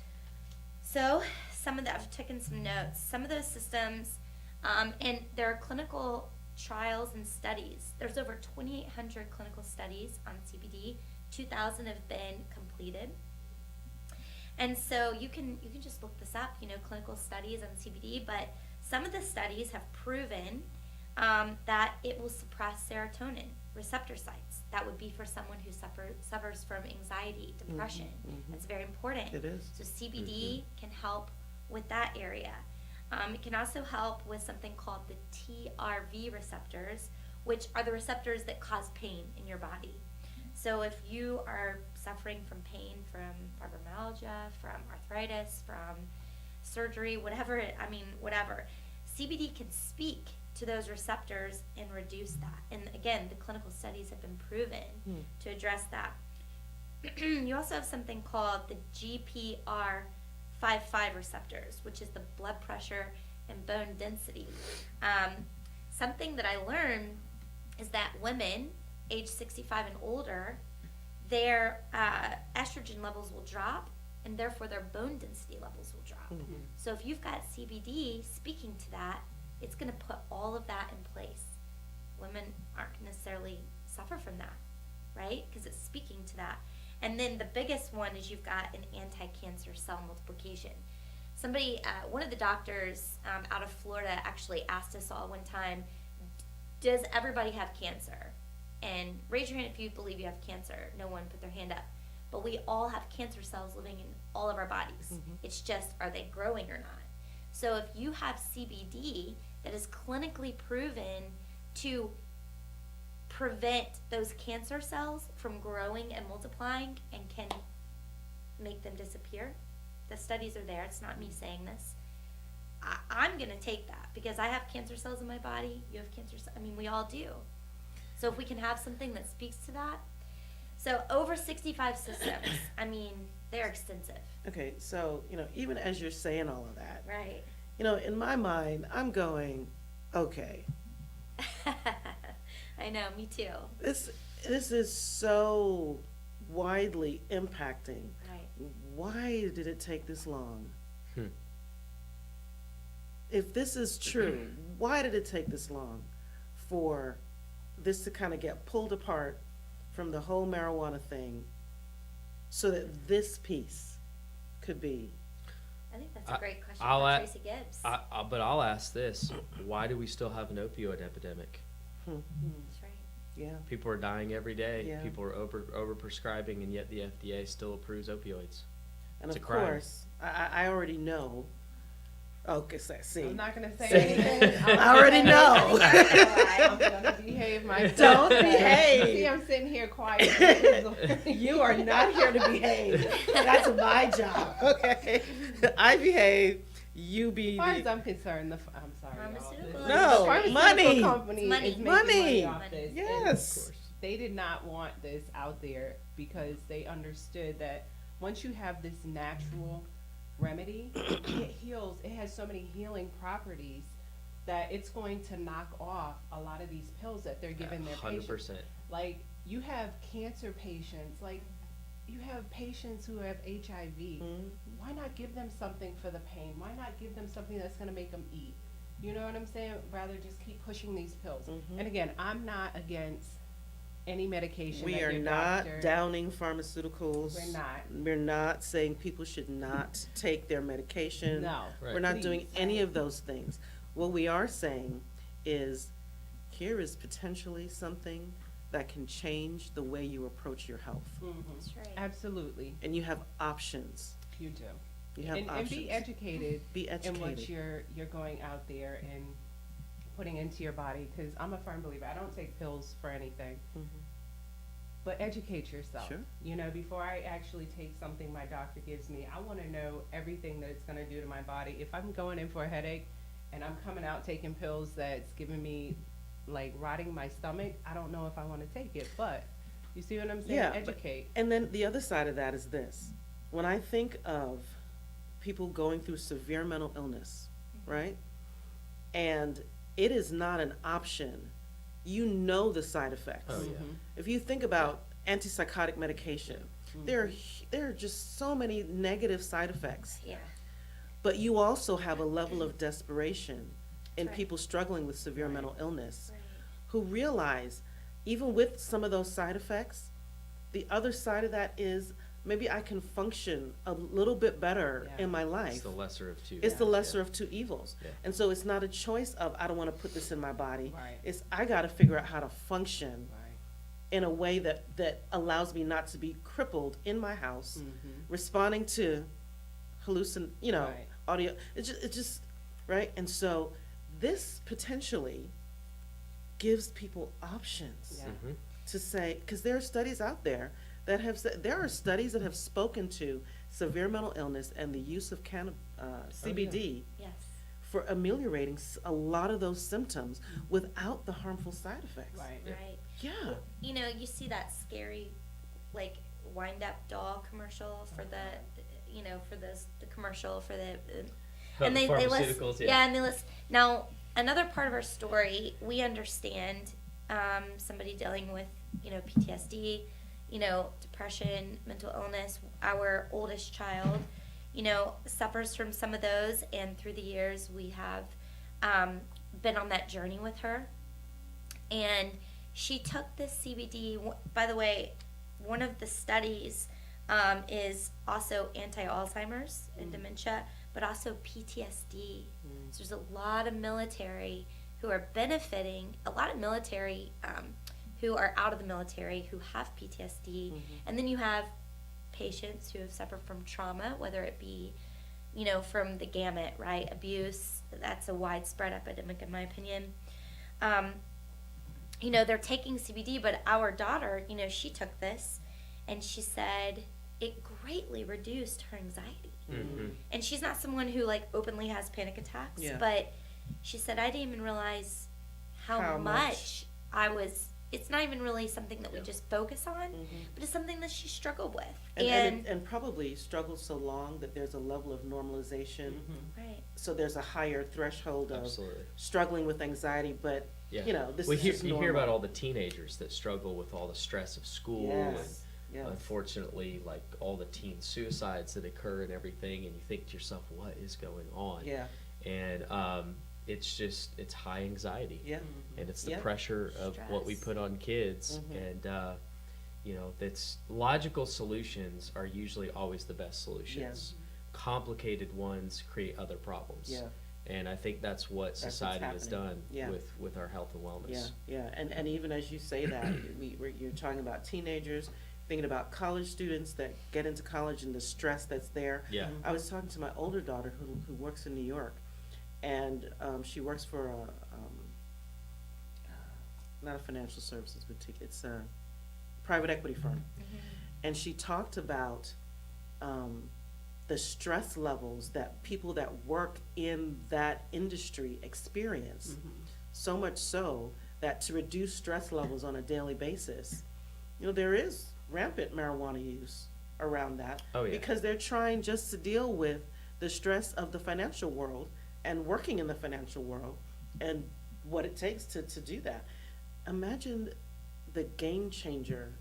So some of that, I've taken some notes. Some of those systems, and there are clinical trials and studies. There's over 2,800 clinical studies on CBD. 2,000 have been completed. And so you can just look this up, clinical studies on CBD, but some of the studies have proven that it will suppress serotonin receptor sites. That would be for someone who suffers from anxiety, depression. That's very important. It is. So CBD can help with that area. It can also help with something called the TRV receptors, which are the receptors that cause pain in your body. So if you are suffering from pain, from fibromyalgia, from arthritis, from surgery, whatever, whatever, CBD can speak to those receptors and reduce that. And again, the clinical studies have been proven to address that. You also have something called the GPR55 receptors, which is the blood pressure and bone density. Something that I learned is that women age 65 and older, their estrogen levels will drop, and therefore their bone density levels will drop. So if you've got CBD speaking to that, it's going to put all of that in place. Women aren't necessarily suffer from that, right? Because it's speaking to that. And then the biggest one is you've got an anti-cancer cell multiplication. Somebody, one of the doctors out of Florida actually asked us all one time, does everybody have cancer? And raise your hand if you believe you have cancer. No one put their hand up. But we all have cancer cells living in all of our bodies. It's just, are they growing or not? So if you have CBD that is clinically proven to prevent those cancer cells from growing and multiplying and can make them disappear, the studies are there. It's not me saying this. I'm going to take that because I have cancer cells in my body. You have cancer cells. We all do. So if we can have something that speaks to that. So over 65 systems, they're extensive. Okay, so, even as you're saying all of that, Right. In my mind, I'm going, okay, I know, me too. this is so widely impacting. Right. Why did it take this long? If this is true, why did it take this long for this to kind of get pulled apart from the whole marijuana thing so that this piece could be? I think that's a great question I'll for a- Tracy Gibbs. But I'll ask this: why do we still have an opioid epidemic? That's right. Yeah. People are dying every day. Yeah. People are over prescribing, and yet the FDA still approves opioids. And It's of a crime. course, I already know. Okay, see. I'm not gonna say See? anything. I already know. I'm gonna behave myself. Don't behave. See, I'm sitting here quiet. You are not here to behave. That's my job. Okay. I behave. You be. As far as I'm concerned, I'm sorry. Pharmaceutical y'all. No, The pharmaceutical money. company It's money. is making Money. money off this. And Yes. they did not want this out there because they understood that once you have this natural remedy, it heals. It has so many healing properties that it's going to knock off a lot of these pills that they're giving their patients. 100%. Like, you have cancer patients, like, you have patients who have HIV. Why not give them something for the pain? Why not give them something that's going to make them eat? You know what I'm saying? Rather just keep pushing these pills. And again, I'm not against any medication. We that are your not doctor- downing pharmaceuticals. We're not. We're not saying people should not take their medication. No. Right. We're not Please. doing any of those things. What we are saying is here is potentially something that can change the way you approach your health. That's right. Absolutely. And you have options. You do. You have And options. be educated Be in what educated. you're going out there and putting into your body, because I'm a firm believer. I don't take pills for anything. But educate yourself. Sure. You know, before I actually take something my doctor gives me, I want to know everything that it's going to do to my body. If I'm going in for a headache and I'm coming out taking pills that's giving me, like, rotting my stomach, I don't know if I want to take it. But you see what I'm saying? Yeah, but- Educate. And then the other side of that is this. When I think of people going through severe mental illness, right? And it is not an option. You know the side effects. Oh, yeah. If you think about antipsychotic medication, there are just so many negative side effects. Yeah. But you also have a level of desperation in Right. people struggling with severe Right. mental illness Right. who realize, even with some of those side effects, the other side of that is maybe I can function a little bit better Yeah. in my It's life. the lesser of two. It's the evils, lesser yeah. of two evils. Yeah. And so it's not a choice of, I don't want to put this in my body. Right. It's, I got to figure out how to function Right. in a way that allows me not to be crippled in my house, Mhm. responding to Right. audio. It's just, right? And so this potentially gives people options Yeah. Mhm. to say, because there are studies out there that have said, there are studies that have spoken to severe mental illness and the use of CBD Yes. for ameliorating a lot of those symptoms without the harmful side effects. Right. Right. Yeah. You know, you see that scary, like, wind-up doll commercial for the commercial for the, and they list, Pharmaceuticals, and they list. Now, another part of our story, we understand, somebody dealing with, PTSD, depression, mental illness. Our oldest child, suffers from some of those, and through the years, we have, been on that journey with her, and she took this CBD. By the way, one of the studies is also anti-Alzheimer's and dementia, but also PTSD. So there's a lot of military who are benefiting, a lot of military who are out of the military who have PTSD. And then you have patients who have suffered from trauma, whether it be, from the gamut, right? Abuse, that's a widespread epidemic in my opinion. They're taking CBD, but our daughter, she took this and she said it greatly reduced her anxiety. And she's not someone who like openly has panic attacks, but she said, I didn't even realize how much it's not even really something that we just focus on, but it's something that she struggled with. And probably struggled so long that there's a level of normalization. Right. So there's a higher threshold of Absolutely. struggling with anxiety, but this is just you normal. hear about all the teenagers that struggle with all the stress of school Yes. and unfortunately, like all the teen suicides that occur and everything, and you think to yourself, what is going on? Yeah. And it's high anxiety. Yeah. And it's the Yeah. pressure of what we Stress. put on kids. And, that's logical solutions are usually always the best solutions. Complicated ones create other problems. Yeah. And I think that's what That's what's society has happening. done with our health and wellness. Yeah. And even as you say that, you're talking about teenagers, thinking about college students that get into college and the stress that's there. Yeah. I was talking to my older daughter who works in New York, and she works for not a financial services boutique, it's a private equity firm. And she talked about the stress levels that people that work in that industry experience. So much so that to reduce stress levels on a daily basis, there is rampant marijuana use around that. Oh, yeah. Because they're trying just to deal with the stress of the financial world and working in the financial world and what it takes to do that. Imagine the game changer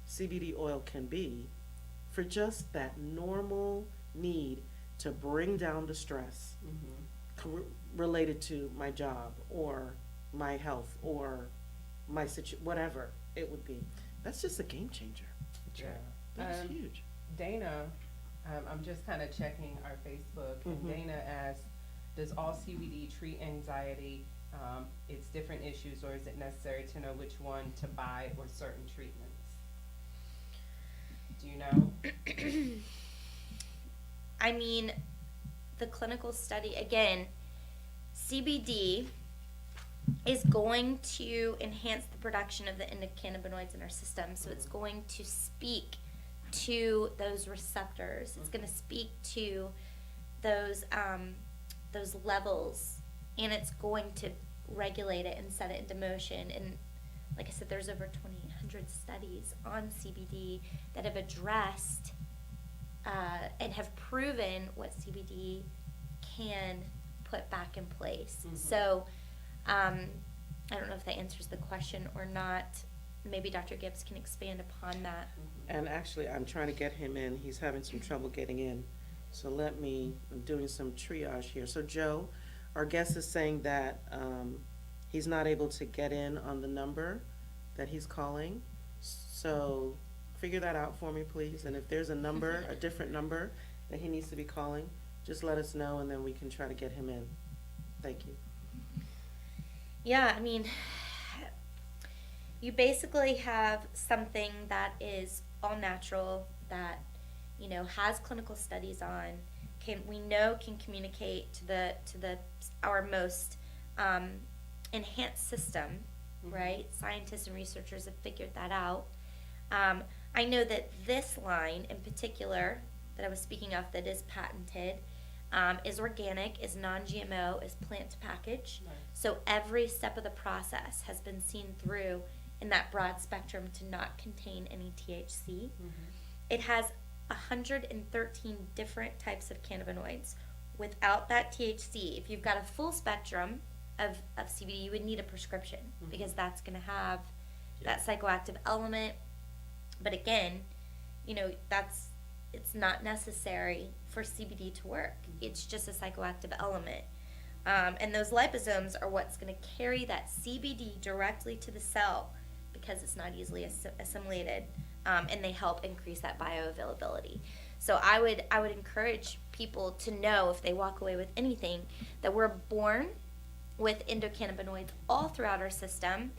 CBD oil can be for just that normal need to bring down the stress related to my job or my health or my whatever it would be. That's just a game changer. That's huge. Dana, I'm just kind of checking our Facebook, and Dana asked, does all CBD treat anxiety? It's different issues, or is it necessary to know which one to buy or certain treatments? Do you know? I mean, the clinical study, again, CBD is going to enhance the production of the endocannabinoids in our system. So it's going to speak to those receptors. It's going to speak to those levels, and it's going to regulate it and set it into motion. And like I said, there's over 2,800 studies on CBD that have addressed and have proven what CBD can put back in place. So I don't know if that answers the question or not. Maybe Dr. Gibbs can expand upon that. And actually, I'm trying to get him in. He's having some trouble getting in. So I'm doing some triage here. So Joe, our guest is saying that he's not able to get in on the number that he's calling. So figure that out for me, please. And if there's a number, a different number that he needs to be calling, just let us know, and then we can try to get him in. Thank you. Yeah, I mean, you basically have something that is all natural, that, has clinical studies on, can communicate to our most enhanced system, right? Scientists and researchers have figured that out. I know that this line in particular that I was speaking of that is patented is organic, is non-GMO, is plant to package. Nice. So every step of the process has been seen through in that broad spectrum to not contain any THC. It has 113 different types of cannabinoids. Without that THC, if you've got a full spectrum of CBD, you would need a prescription because that's going to have that psychoactive element. But again, it's not necessary for CBD to work. It's just a psychoactive element. And those liposomes are what's going to carry that CBD directly to the cell because it's not easily assimilated, and they help increase that bioavailability. So I would encourage people to know if they walk away with anything that we're born with endocannabinoids all throughout our system.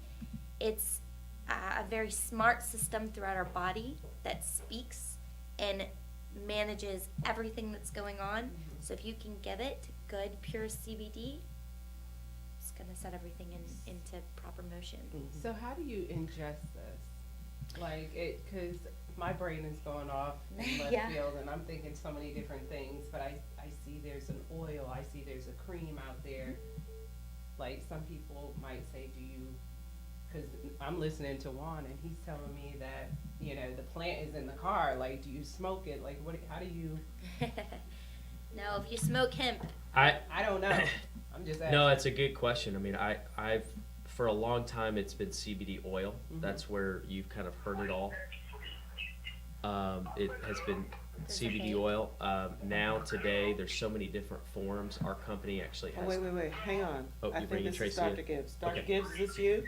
It's a very smart system throughout our body that speaks and manages everything that's going on. So if you can give it good, pure CBD, it's going to set everything into proper motion. So how do you ingest this? Like, because my brain is going off in left Yeah. field, and I'm thinking so many different things, but I see there's an oil, I see there's a cream out there. Like, some people might say, do you, because I'm listening to Juan, and he's telling me that, the plant is in the car. Like, do you smoke it? Like, how do you? No, if you smoke hemp, I don't know. I'm just asking. No, it's a good question. I mean, I've for a long time it's been CBD oil. That's where you've kind of heard it all. It has been CBD oil. Now today, there's so many different forms. Our company actually has. Oh, wait, hang on. Oh, I you think bringing this is Tracy Dr. in? Gibbs. Dr. Okay. Gibbs, is this you?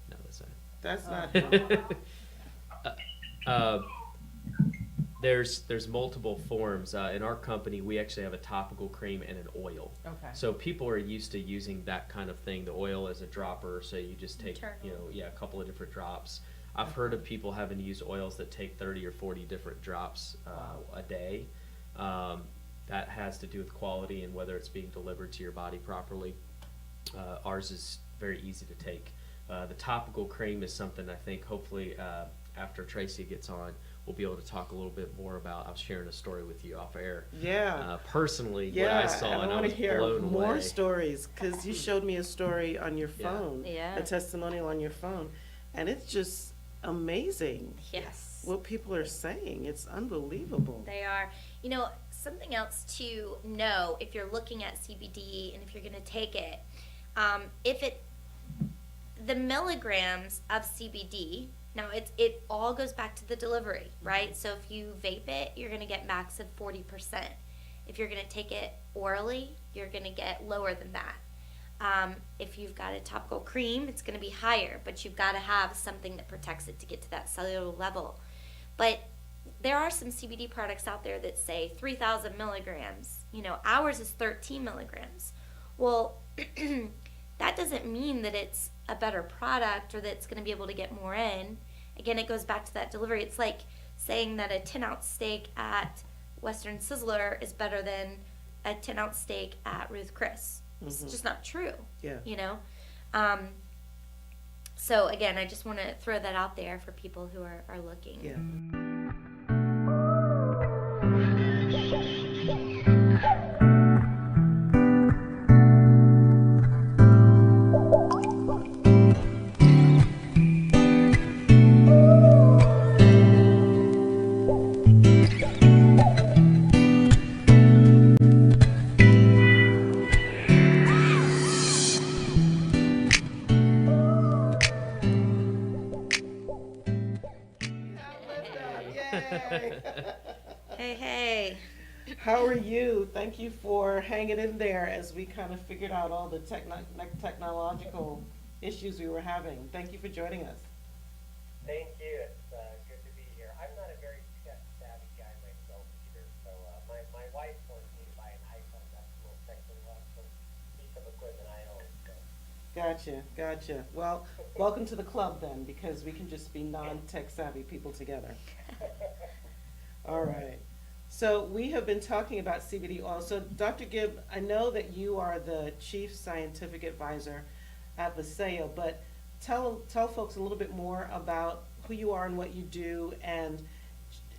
No, that's That's not. not. There's multiple forms. In our company, we actually have a topical cream and an oil. Okay. So people are used to using that kind of thing. The oil is a dropper, so you just take, Internal. a couple of different drops. I've heard of people having to use oils that take 30 or 40 different drops a day. That has to do with quality and whether it's being delivered to your body properly. Ours is very easy to take. The topical cream is something I think hopefully after Tracy gets on, we'll be able to talk a little bit more about. I was sharing a story with you off air. Yeah. Personally, Yeah, what I saw, and I want was to hear blown more away. stories because you showed me a story on your Yeah. phone, Yeah. a testimonial on your phone, and it's just amazing yes. what people are saying. It's unbelievable. They are. Something else to know if you're looking at CBD and if you're going to take it, the milligrams of CBD, now it all goes back to the delivery, right? So if you vape it, you're going to get max of 40%. If you're going to take it orally, you're going to get lower than that. If you've got a topical cream, it's going to be higher, but you've got to have something that protects it to get to that cellular level. But there are some CBD products out there that say 3,000 milligrams. Ours is 13 milligrams. Well, that doesn't mean that it's a better product or that it's going to be able to get more in. Again, it goes back to that delivery. It's like saying that a 10-ounce steak at Western Sizzler is better than a 10-ounce steak at Ruth Chris. It's just not true. Yeah. So again, I just want to throw that out there for people who are looking. Yeah. Hey. How are you? Thank you for hanging in there as we kind of figured out all the technological issues we were having. Thank you for joining us. Thank you. It's good to be here. I'm not a very tech-savvy guy myself either, so my wife wants me to buy an iPhone. That's the most technological piece of equipment I own. So. Gotcha. Well, welcome to the club then, because we can just be non-tech savvy people together. All right. So we have been talking about CBD oil. So Dr. Gibb, I know that you are the chief scientific advisor at Vasayo, but tell folks a little bit more about who you are and what you do, and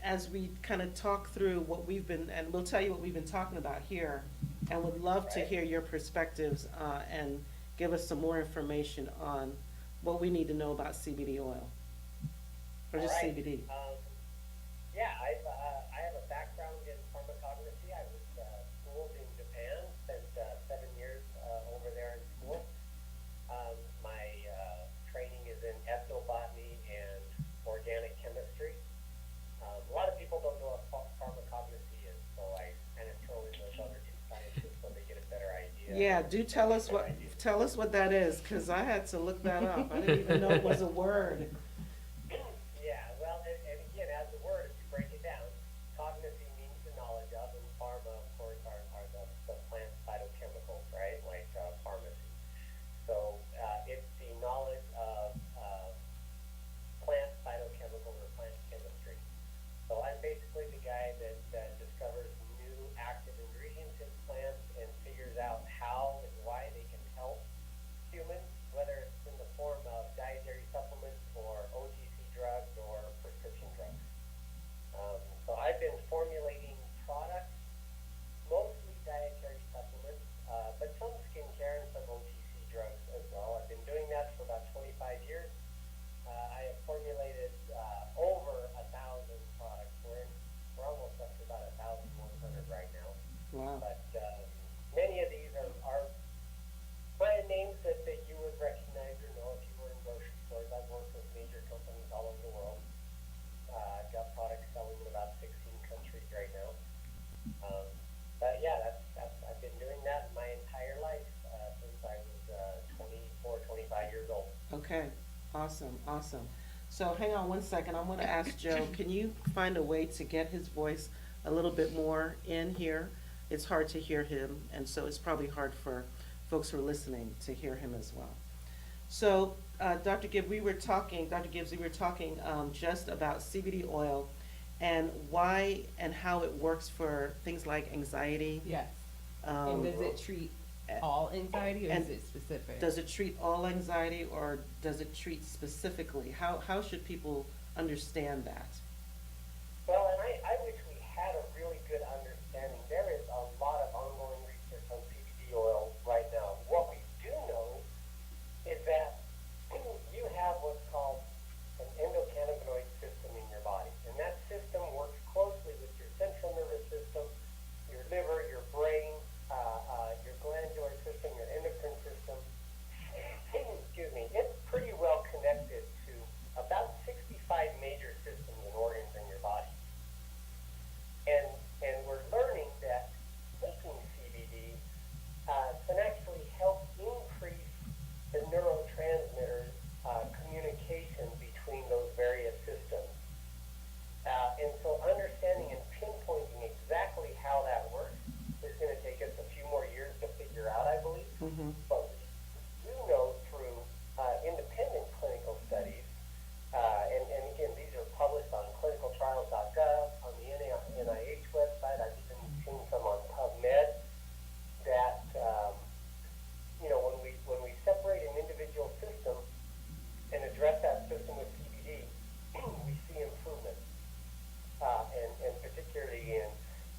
as we kind of talk through what we've been, and we'll tell you what we've been talking about here, and would love to hear your perspectives and give us some more information on what we need to know about CBD oil, or just All right. CBD. Yeah, I have a background in pharmacognosy. I was schooled in Japan, spent 7 years over there in school. My training is in ethnobotany and organic chemistry. A lot of people don't know what pharmacognosy is, so I kind of throw in those other two sciences so they get a better idea. Yeah, do tell us what that is, because I had to look that up. I didn't even know it was a word. Yeah, well, and again, as a word, if you break it down, cognosy means the knowledge of, and pharma, of course, are the plant phytochemicals, right, like pharmacy. So it's the knowledge of plant phytochemicals or plant chemistry. So I'm basically the guy that discovers new active ingredients in plants and figures out how and why they can help humans, whether it's in the form of dietary supplements or OTC drugs or prescription drugs. So I've been formulating products, mostly dietary supplements, but some skincare and some OTC drugs as well. I've been doing that for about 25 years. I have formulated over 1,000 products. We're almost up to about 1,100 right now. Wow. But many of these are brand names that you would recognize or know if you were in grocery stores. I've worked with major companies all over the world. I've got products selling in about 16 countries right now. But yeah, I've been doing that my entire life since I was 24, 25 years old. Okay, awesome. So hang on one second. I'm going to ask Joe, can you find a way to get his voice a little bit more in here? It's hard to hear him, and so it's probably hard for folks who are listening to hear him as well. So, Dr. Gibbs, we were talking just about CBD oil and why and how it works for things like anxiety. Yes. And does it treat all anxiety, or and is it specific? Does it treat all anxiety, or does it treat specifically? How should people understand that? Well, and I wish we had a really good understanding. There is a lot of ongoing research on CBD oil right now. What we do know is that you have what's called an endocannabinoid system in your body, and that system works closely with your central nervous system, your liver, your brain, your glandular system, your endocrine system. Excuse me. It's pretty well connected to about 65 major systems and organs in your body. And we're learning that taking CBD can actually help increase the neurotransmitters communication between those various systems. And so understanding and pinpointing exactly how that works is going to take us a few more years to figure out, I believe. Mm-hmm. But we do know through independent clinical studies, and again, these are published on clinicaltrials.gov, on the NIH website. I've even seen some on PubMed, that when we separate an individual system and address that system with CBD, we see improvement, and particularly in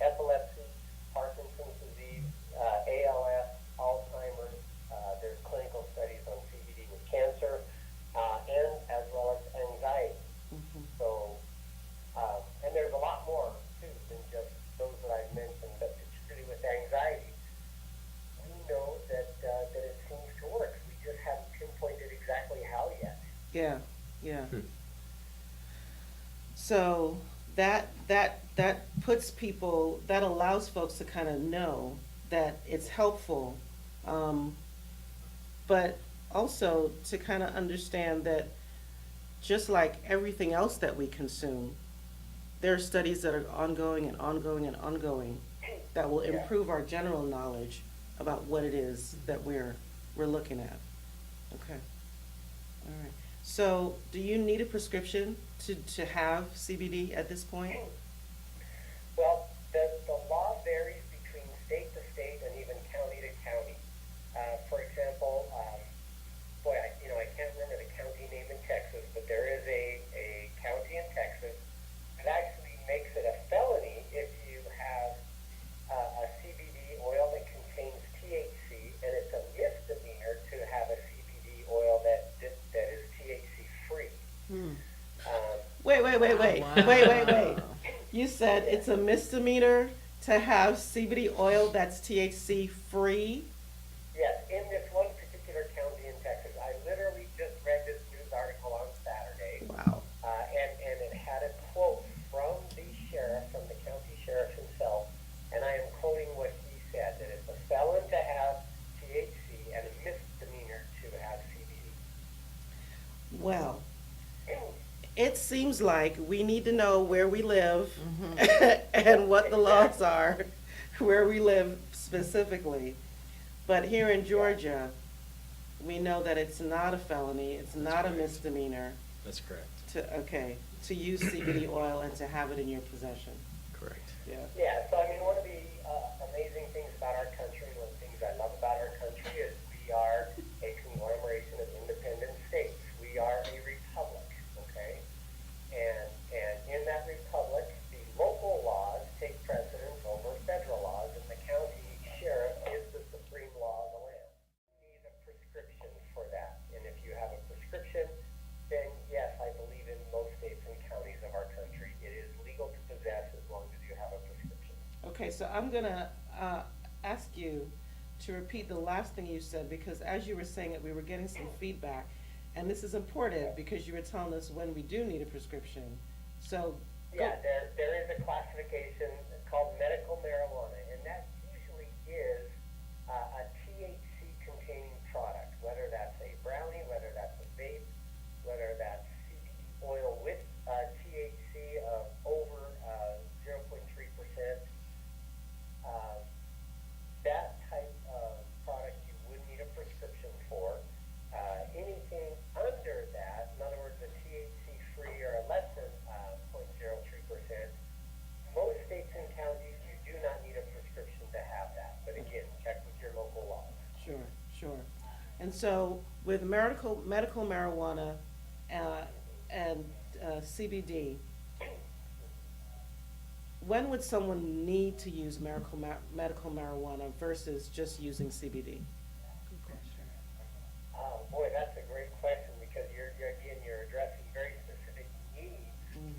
epilepsy, Parkinson's disease, ALS, Alzheimer's. There's clinical studies on CBD with cancer, and as well as anxiety. Mm-hmm. So, and there's a lot more too than just those that I've mentioned, but particularly with anxiety, we know that it seems to work. We just haven't pinpointed exactly how yet. Yeah. So that puts people, that allows folks to kind of know that it's helpful, but also to kind of understand that just like everything else that we consume, there are studies that are ongoing that will improve our general knowledge about what it is that we're looking at. Okay. All right. So do you need a prescription to have CBD at this point? Well, Wait. Wow. Wait. You said it's a misdemeanor to have CBD oil that's THC free? Yes, in this one particular county in Texas, I literally just read this news article on Saturday. Wow. And it had a quote from the sheriff, from the county sheriff himself, and I am quoting what he said, that it's a felon to have THC and a misdemeanor to have CBD. Well, it seems like we need to know where we live and what the laws are, where we live specifically. But here in Georgia, we know that it's not a felony, it's not a misdemeanor That's correct. to use CBD oil and to have it in your possession. Correct. Yeah. Yeah, so I mean, one of the amazing things about our country, one of the things I love about our country is we are a conglomeration of independent states. We are a republic, okay? And in that republic, the local laws take precedence over federal laws, and the county sheriff is the supreme law of the land. You need a prescription for that, and if you have a prescription, then yes, I believe in most states and counties of our country, it is legal to possess as long as you have a prescription. Okay, so I'm gonna ask you to repeat the last thing you said, because as you were saying it, we were getting some feedback. And this is important because you were telling us when we do need a prescription. So, Yeah, there is a classification called medical marijuana, and that usually is a THC-containing product, whether that's a brownie, whether that's a vape, whether that's CBD oil with THC of over 0.3%. That type of product you would need a prescription for. Anything under that, in other words, a THC-free or less than 0.03%, most states and counties, you do not need a prescription to have that. But again, check with your local laws. sure. And so with medical marijuana and CBD, when would someone need to use medical marijuana versus just using CBD? Boy, that's a great question because you're addressing very specific needs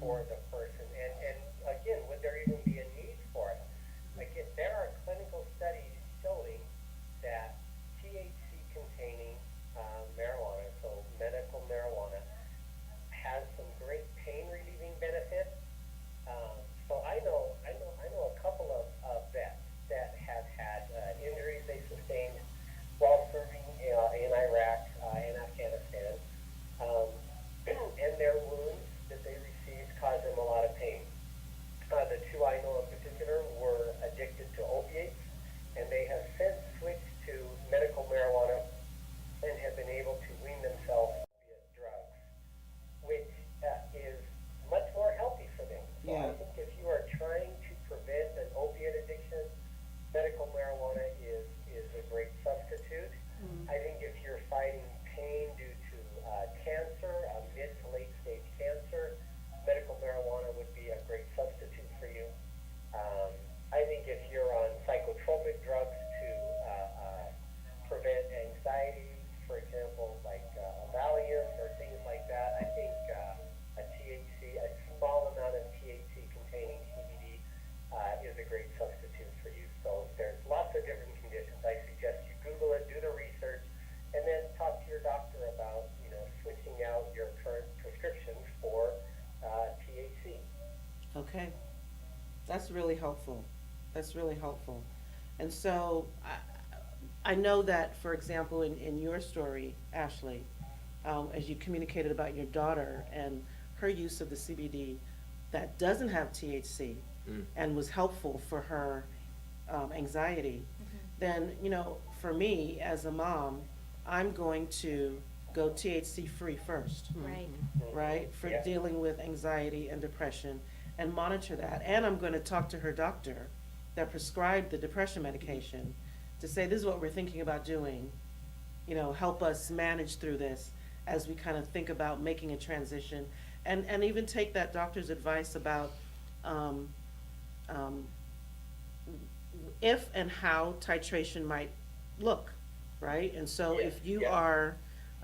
for the person. And again, would there even be a need for it? Again, there are clinical studies showing that THC-containing marijuana, so medical marijuana, has some great pain-relieving benefits. So I know a couple of vets that have had injuries they sustained while serving in Iraq and Afghanistan, and their wounds that they received caused them a lot of pain. The two I know in particular were addicted to opiates, and they have since switched to medical marijuana and have been able to wean themselves off opiate drugs, which is much more healthy for them. So Yeah. I think if you are trying to prevent an opiate addiction, medical marijuana is a great substitute. I think if you're fighting pain due to cancer, mid to late stage cancer, medical marijuana would be a great substitute for you. I think if you're on psychotropic drugs to prevent anxiety, for example, like Valium or things like that, I think a small amount of THC containing CBD is a great substitute for you. So there's lots of different conditions. I suggest you Google it, do the research, and then talk to your doctor about, switching out your current prescription for THC. Okay, that's really helpful. And so I know that, for example, in your story, Ashley, as you communicated about your daughter and her use of the CBD that doesn't have THC and was helpful for her anxiety, then, for me as a mom, I'm going to go THC free first, Right. right? For Yeah. dealing with anxiety and depression and monitor that. And I'm going to talk to her doctor that prescribed the depression medication to say, this is what we're thinking about doing, help us manage through this as we kind of think about making a transition, and even take that doctor's advice about if and how titration might look, right? And so Yeah, if you yeah. are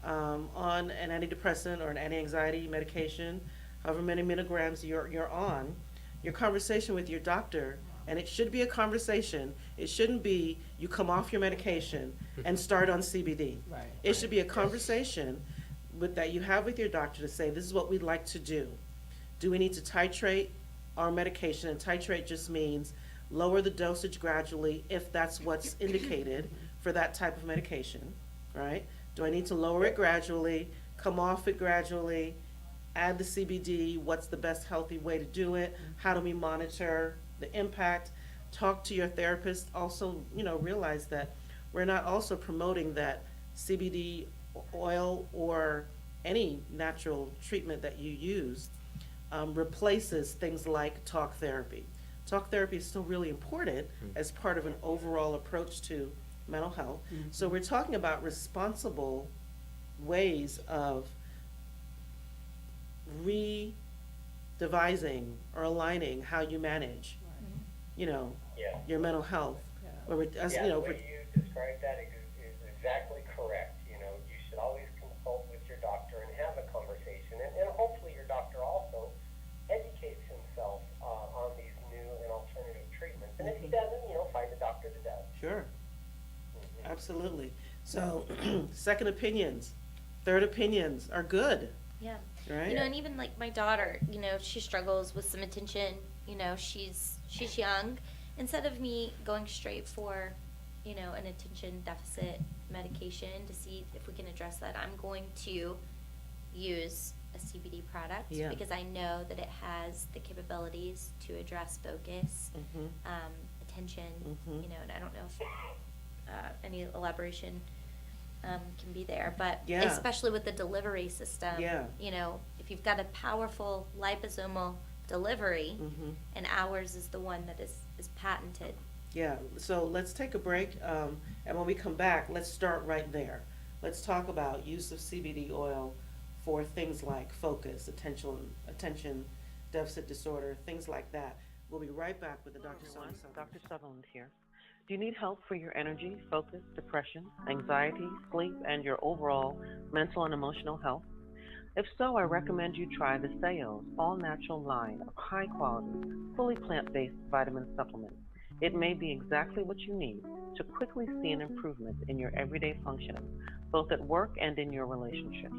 on an antidepressant or an anti-anxiety medication, however many milligrams you're on, your conversation with your doctor, and it should be a conversation. It shouldn't be you come off your medication and start on CBD. Right. It should be a conversation that you have with your doctor to say, this is what we'd like to do. Do we need to titrate our medication? And titrate just means lower the dosage gradually if that's what's indicated for that type of medication, right? Do I need to lower it gradually, come off it gradually, add the CBD? What's the best healthy way to do it? How do we monitor the impact? Talk to your therapist. Also, realize that we're not also promoting that CBD oil or any natural treatment that you use replaces things like talk therapy. Talk therapy is still really important as part of an overall approach to mental health. So we're talking about responsible ways of redevising or aligning how you manage, Yeah. your mental health. Yeah. Or Yeah, the way you described that is exactly correct. You should always consult with your doctor and have a conversation, and hopefully your doctor also educates himself on these new and alternative treatments. And if he doesn't, find a doctor that does. Sure, absolutely. So, second opinions, third opinions are good, Yeah. right? And even like my daughter, she struggles with some attention. She's young. Instead of me going straight for, an attention deficit medication to see if we can address that, I'm going to use a CBD product Yeah. because I know that it has the capabilities to address focus, attention, and I don't know if any elaboration can be there, but Yeah. especially with the delivery system, Yeah. If you've got a powerful liposomal delivery, and ours is the one that is patented. Yeah, so let's take a break, and when we come back, let's start right there. Let's talk about use of CBD oil for things like focus, attention deficit disorder, things like that. We'll be right back with the Dr. Sonja. Dr. Sutherland here. Do you need help for your energy, focus, depression, anxiety, sleep, and your overall mental and emotional health? If so, I recommend you try Vasayo's all-natural line of high-quality, fully plant-based vitamin supplements. It may be exactly what you need to quickly see an improvement in your everyday functioning, both at work and in your relationships.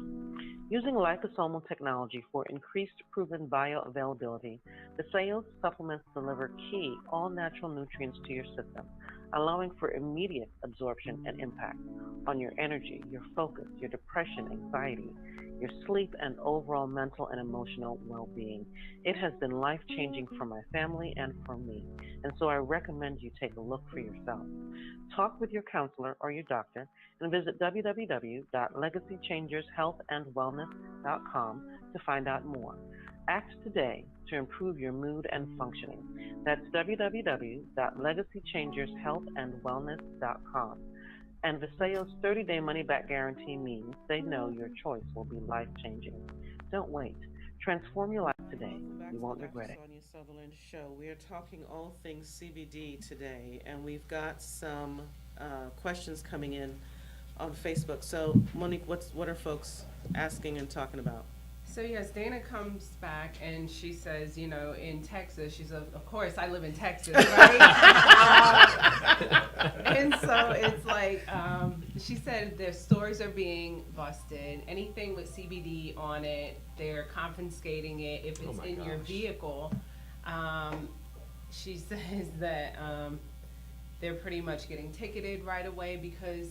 Using liposomal technology for increased proven bioavailability, Vasayo's supplements deliver key all-natural nutrients to your system, allowing for immediate absorption and impact on your energy, your focus, your depression, anxiety, your sleep, and overall mental and emotional well-being. It has been life-changing for my family and for me, and so I recommend you take a look for yourself. Talk with your counselor or your doctor and visit www.legacychangershealthandwellness.com to find out more. Act today to improve your mood and functioning. That's www.legacychangershealthandwellness.com. And Vasayo's 30-day money-back guarantee means they know your choice will be life-changing. Don't wait. Transform your life today. You won't regret it. Sonja Sutherland Show. We are talking all things CBD today, and we've got some questions coming in on Facebook. So, Monique, what are folks asking and talking about? So yes, Dana comes back and she says, in Texas, she's of course I live in Texas, right? And so it's like, she said their stores are being busted. Anything with CBD on it, they're confiscating it. If it's in your vehicle, she says that they're pretty much getting ticketed right away because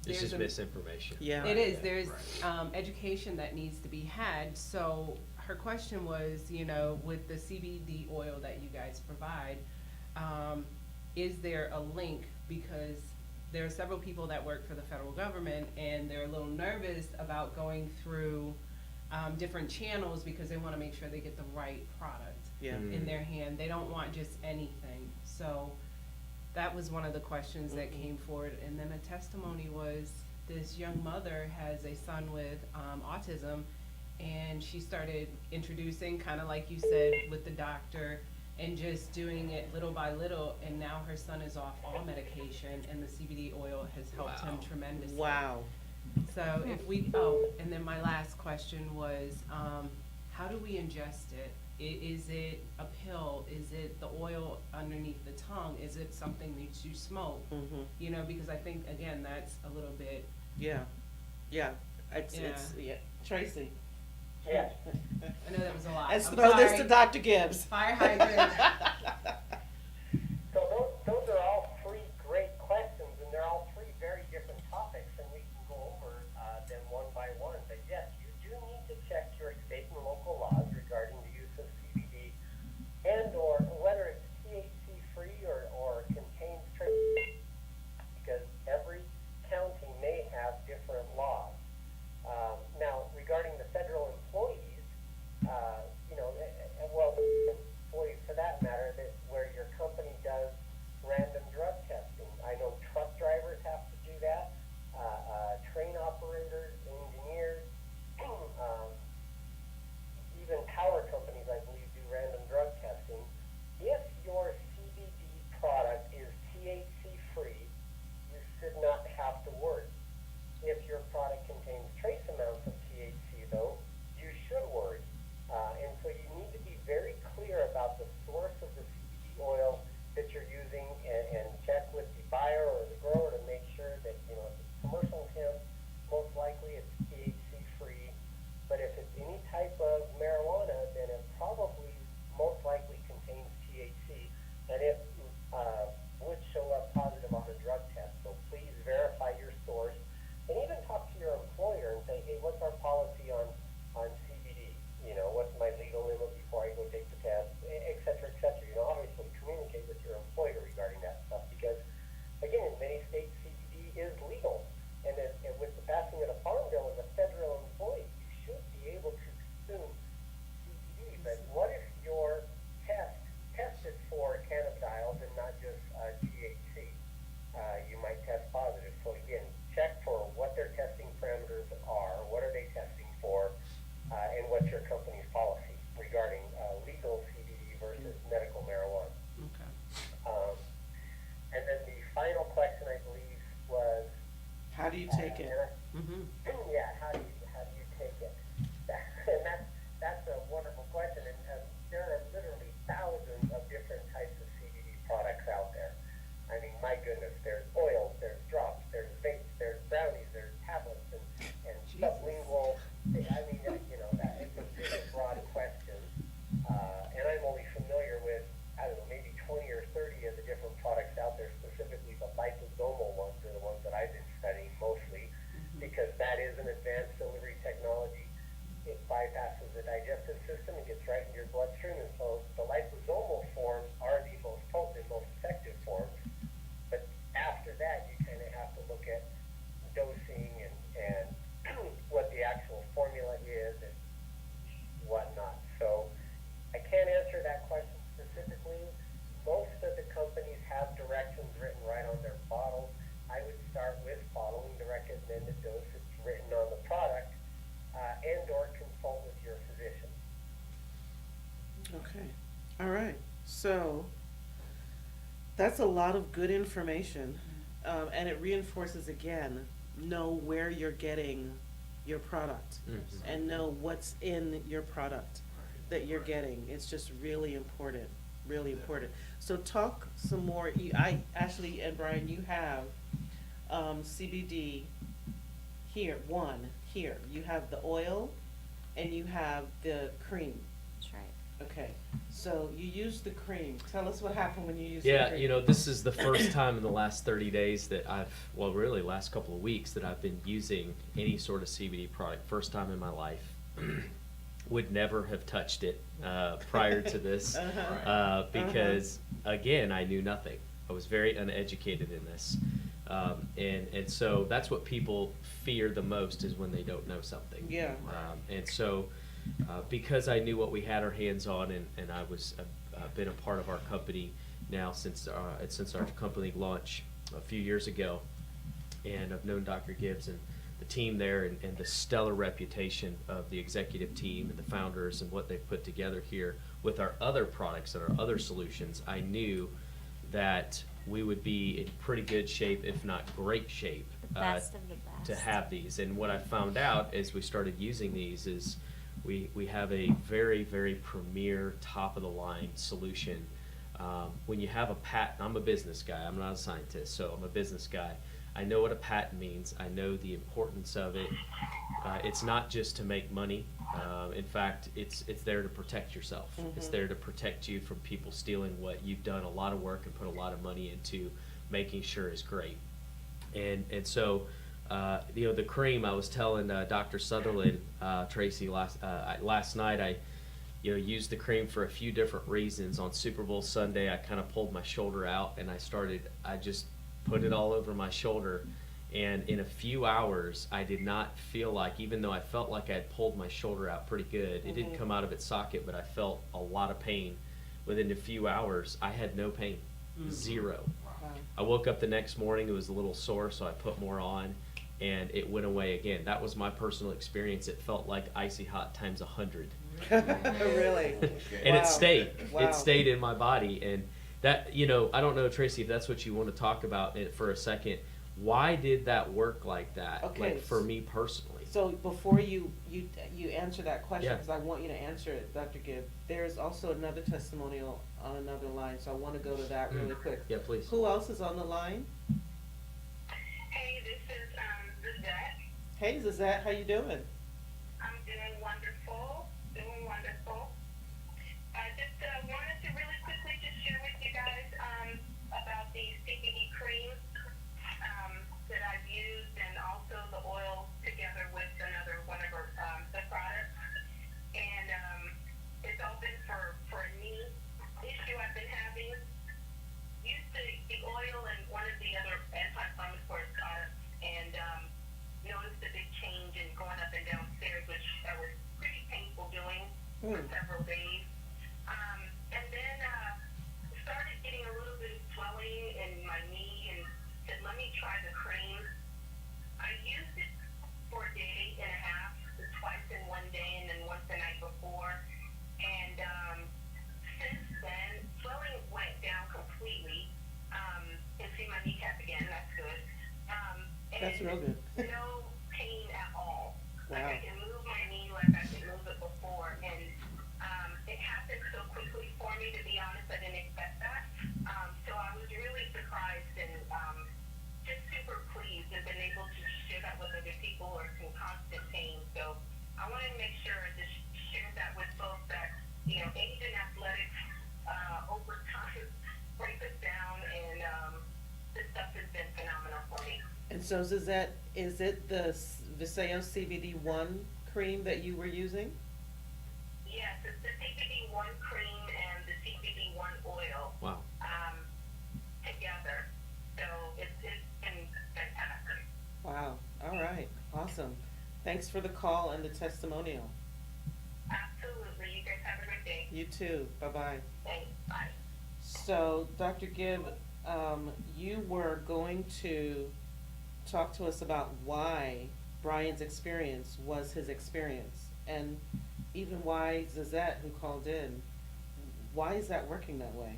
It's just misinformation. Yeah. It is. There's education that needs to be had. So her question was, with the CBD oil that you guys provide, is there a link? Because there are several people that work for the federal government and they're a little nervous about going through different channels because they want to make sure they get the right product in their hand. They don't want just anything. So that was one of the questions that came forward. And then a testimony was this young mother has a son with autism, and she started introducing, kind of like you said, with the doctor, and just doing it little by little. And now her son is off all medication, and the CBD oil has helped him tremendously. Wow. So if we, and then my last question was, how do we ingest it? Is it a pill? Is it the oil underneath the tongue? Is it something that you smoke? You know, because I think, again, that's a little bit. Yeah, it's, Tracy. Yes. I know that was a lot. Let's I'm throw this sorry. to Dr. Gibbs. Fire hydrant. So those are all three great questions, and they're all three very different topics, and we can go over them one by one. But yes, you do need to check your state and local laws regarding the use of CBD, and or whether it's THC free or contains trace, because every county may have different laws. Now, regarding the federal employees, employees for that matter, that where your company does random drug testing. I know truck drivers have to do that, train operators, engineers, even power companies, I believe, do random drug testing. If your CBD product is THC free, you should not have to worry. If your product contains trace amounts of THC, though, you should worry. And so you need to be very clear about the source of the CBD oil that you're using, and check with the buyer or the grower to make sure that, if it's commercial hemp, most likely it's THC free. But if it's any type of marijuana, then it probably most likely contains THC, and it would show up positive on a drug test. So please verify your source. And even talk to your employer and say, hey, what's our policy on CBD? What's my legal limit before I go take the test, et cetera, et cetera. Obviously communicate with your employer regarding that stuff, because, again, in many states, CBD is legal. And with the passing of the Farm Bill, as a federal employee, you should be able to consume CBD. But what if your test tested for cannabidiol and not just THC? You might test positive. So again, check for what their testing parameters are, what are they testing for, and what's your company's policy regarding legal CBD versus medical marijuana. Okay. And then the final question, I believe, was, How do you take it? yeah, how do you take it? And that's a wonderful question, and there are literally thousands of different types of CBD products out there. I mean, my goodness, there's oils, there's drops, there's vapes, there's brownies, there's tablets, and sublingual. I mean, it's a broad question, and I'm only familiar with, I don't know, maybe 20 or 30 of the different products out there. Specifically, the liposomal ones are the ones that I've been studying mostly, because that is an advanced delivery technology. It bypasses the digestive system and gets right into your bloodstream, and so the liposomal forms are the most potent and most effective forms. But after that, you kind of have to look at dosing and what the actual formula is and whatnot. So I can't answer that question specifically. Most of the companies have directions written right on their bottle. I would start with following the recommended dose that's written on the product, and or consult with your physician. Okay, all right, so that's a lot of good information, and it reinforces again, know where you're getting your product and know what's in your product that you're getting. It's just really important, really important. So talk some more. Ashley and Brian, you have CBD here. You have the oil and you have the cream. That's right. Okay, so you use the cream. Tell us what happened when you used the Yeah, cream. this is the first time in the last 30 days that really last couple of weeks that I've been using any sort of CBD product. First time in my life. Would never have touched it prior to this because, again, I knew nothing. I was very uneducated in this. And so that's what people fear the most, is when they don't know something. Yeah. And so because I knew what we had our hands on, and I was been a part of our company now since our company launch a few years ago, and I've known Dr. Gibbs and the team there, and the stellar reputation of the executive team and the founders and what they've put together here with our other products and our other solutions. I knew that we would be in pretty good shape, if not great shape, Best of the best. to have these. And what I found out as we started using these is we have a very, very premier, top-of-the-line solution. When you have a patent, I'm a business guy, I'm not a scientist, so I'm a business guy. I know what a patent means. I know the importance of it. It's not just to make money. In fact, it's there to protect yourself. It's there to protect you from people stealing what you've done a lot of work and put a lot of money into making sure is great. And so, the cream, I was telling Dr. Sutherland, Tracy, last night, I used the cream for a few different reasons. On Super Bowl Sunday, I kind of pulled my shoulder out, and I just put it all over my shoulder. And in a few hours, I did not feel like, even though I felt like I had pulled my shoulder out pretty good, it didn't come out of its socket, but I felt a lot of pain. Within a few hours, I had no pain, zero. Wow. I woke up the next morning, it was a little sore, so I put more on, and it went away again. That was my personal experience. It felt like icy hot times 100. Really? And Wow. it stayed. Wow. It stayed in my body. And that, I don't know, Tracy, if that's what you want to talk about it for a second. Why did that work like that? Okay, Like for me personally. So before you answer that question, Yeah. because I want you to answer it, Dr. Gibb, there's also another testimonial on another line, so I want to go to that really quick. Yeah, please. Who else is on the line? Hey, this is Lizette. Hey, Zazette, how you doing? I'm doing wonderful. I just wanted to really quickly just share with you guys about the CBD cream that I've used, and also the oil together with another one of our the products. And it's all been for a knee issue I've been having. Used the oil and one of the other anti-inflammatory products, and noticed a big change in going up and down stairs, which I was pretty painful doing for several days. And then started getting a little bit of swelling in my knee, and said, let me try the cream. I used it for a day and a half, twice in one day and then once the night before. And since then, swelling went down completely. And see my kneecap again, that's good. That's real good. No pain at all. Wow. Like I can move my knee like I could move it before, and it happened so quickly for me. To be honest, I didn't expect that. So I was really surprised and just super pleased and been able to share that with other people who are in constant pain. So I wanted to make sure I just share that with folks that age and athletics over time break us down, and this stuff has been phenomenal for me. And so, Zazette, is it the Vasayo CBD 1 cream that you were using? Yes, it's the CBD 1 cream and the CBD 1 oil. Wow. Together. So it's been fantastic. Wow. All right. Awesome. Thanks for the call and the testimonial. Absolutely. You guys have a great day. You too. Bye-bye. Thanks. Bye. So, Dr. Gibb, you were going to talk to us about why Brian's experience was his experience, and even why Zazette, who called in, why is that working that way?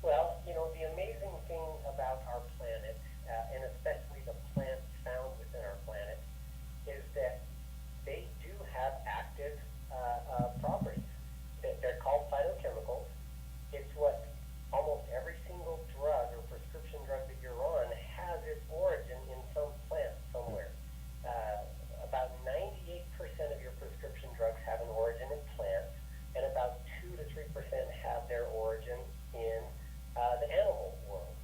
Well, the amazing thing about our planet, and especially the plants found within our planet, is that they do have active properties. They're called phytochemicals. It's what almost every single drug or prescription drug that you're on has its origin in some plant somewhere. About 98% of your prescription drugs have an origin in plants, and about 2 to 3% have their origin in the animal world.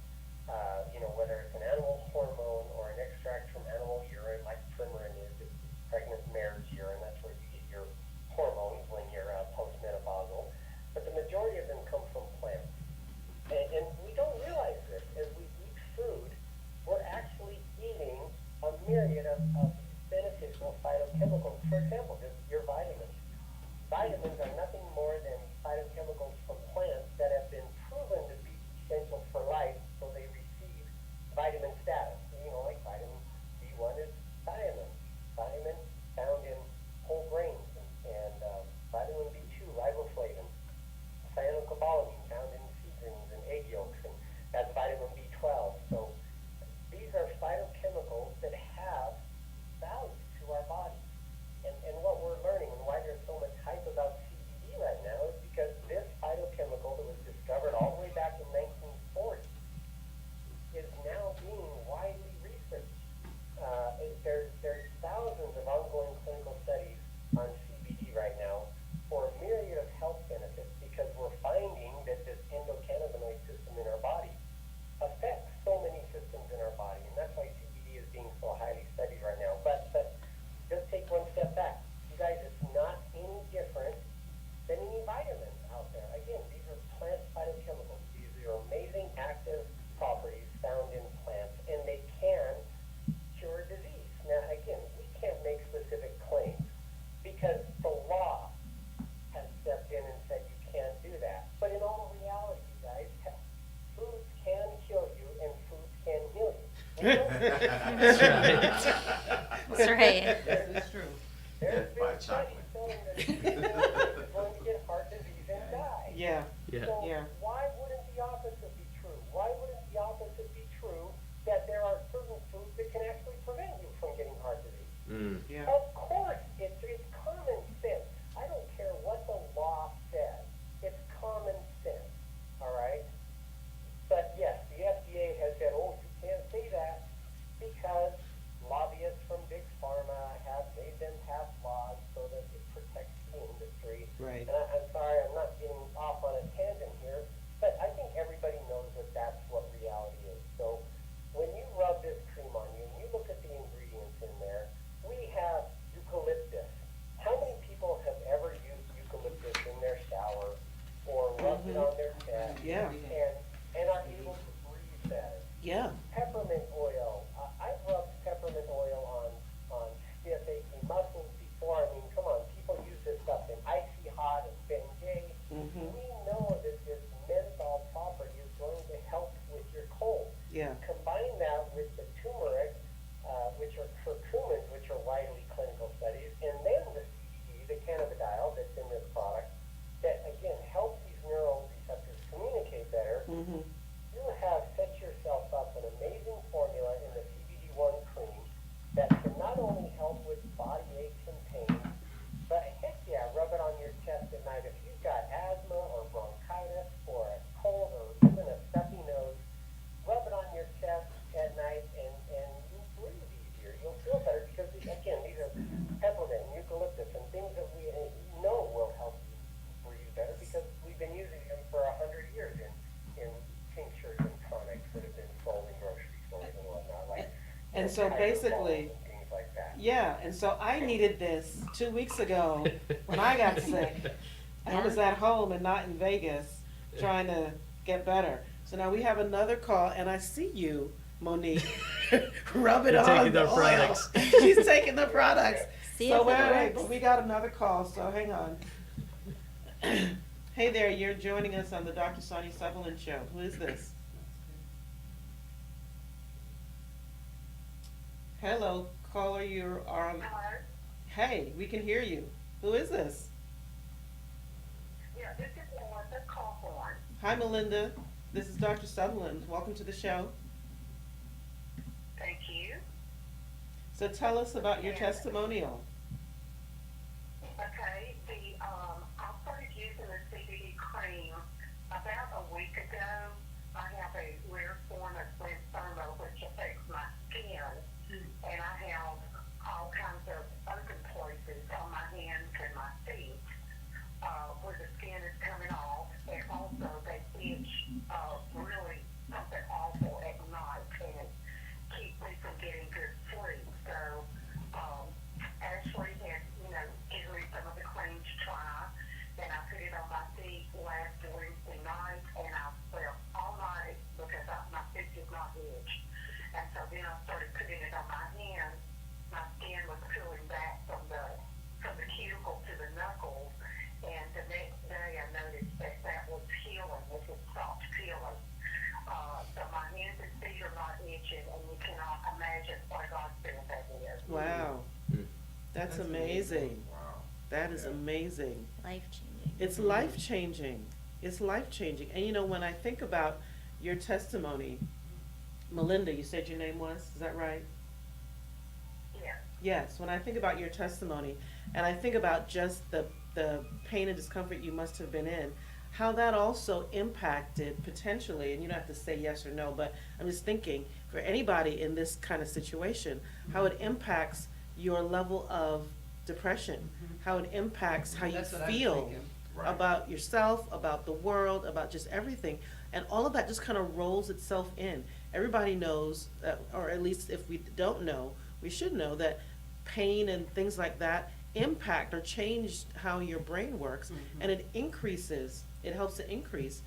Whether it's an animal hormone or an extract from animal urine, like Premarin is, it's pregnant mare's urine. That's where you get your hormones when you're postmenopausal. But the majority of them come from plants. And we don't realize this. As we eat food, we're actually eating a myriad of beneficial phytochemicals. For example, just your vitamins. Vitamins are nothing more than phytochemicals from plants that have been proven to be essential for life, so they receive vitamin status. Like vitamin B1 is thiamine. Thiamine found in whole grains, and vitamin B2, riboflavin. Cyanocobalamin found in seed greens and egg yolks, and as That's right. That's right. This is true. There's Death by been studies chocolate. showing that people are going to get heart disease and die. Yeah, Yeah. So Yeah. why wouldn't the opposite be true? Why wouldn't the opposite be true, that there are certain foods that can actually prevent you from getting heart disease? Mm. yeah, Of course, it's common sense. I don't care what the law says. It's common sense, all right? But yes, the FDA has said, oh, you can't say that because lobbyists from big pharma have made them pass laws so that it protects the industry. right. And I'm sorry, I'm not getting off on a tangent here, but I think everybody knows that that's what reality is. So when you rub this cream on you and you look at the ingredients in there, we have eucalyptus. How many people have ever used eucalyptus in their shower or rubbed it on their chest Yeah, and are able to breathe better? yeah, Peppermint oil. I've rubbed peppermint oil on stiff, achy muscles before. I mean, come on, people use this stuff in icy hot and Bengay. Mhm. We know that this menthol property is going to help with your cold. yeah, Combine that with the turmeric, which are curcumins, which are widely clinical studies, and then the CBD, the cannabidiol that's in this product, that again helps these neural receptors communicate better. mhm, You have set yourself up an amazing formula in the CBD1 cream that can not only help with body aches and pains, but heck yeah, rub it on your chest at night. If you've got asthma or bronchitis or a cold or even a stuffy nose, rub it on your chest at night and you'll breathe easier. You'll feel better because, again, these are peppermint and eucalyptus and things that we know will help you breathe better because we've been using them for 100 years in tinctures and tonics that have been sold in grocery stores and whatnot. Like And so hydrocols basically- and things like that. yeah, and so I needed this 2 weeks ago when I got sick. I was at home and not in Vegas trying to get better. So now we have another call and I see you, Monique, rub it You're on taking the their oil. products. She's taking the products. See So if it wait, works. but we got another call, so hang on. Hey there, you're joining us on the Dr. Sonja Sutherland Show. Who is this? Hello, caller, you are on. Hello? Hey, we can hear you. Who is this? Yeah, this is Melissa Cawthorn. Hi, Melinda. This is Dr. Sutherland. Welcome to the show. Thank you. So tell us about your testimonial. Okay, I started using the CBD cream about a week ago. I have a rare form of lymphoma which affects my skin, and I have all kinds of open places on my hands and my feet where the skin is coming off, and also they itch really something awful at night, and it keeps me from getting good sleep. So Ashley had, given me some of the cream to try, and I put it on my feet last Wednesday night, and I slept all night because my feet did not itch. And so then I started putting it on my hands. My skin was peeling back from the cuticle to the knuckles, and the next day I noticed that was healing, it had stopped peeling. So my hands and feet are not itching, and you cannot imagine what a godsend that is. Wow. That's amazing. Wow. That is amazing. Life changing. It's life-changing. It's life-changing. And when I think about your testimony, Melinda, you said your name was, is that right? Yeah. Yes, when I think about your testimony, and I think about just the pain and discomfort you must have been in, how that also impacted potentially, and you don't have to say yes or no, but I'm just thinking, for anybody in this kind of situation, how it impacts your level of depression, how it impacts how you That's what I'm feel thinking. Right. about yourself, about the world, about just everything. And all of that just kind of rolls itself in. Everybody knows, or at least if we don't know, we should know that pain and things like that impact or change how your brain works, and it helps to increase,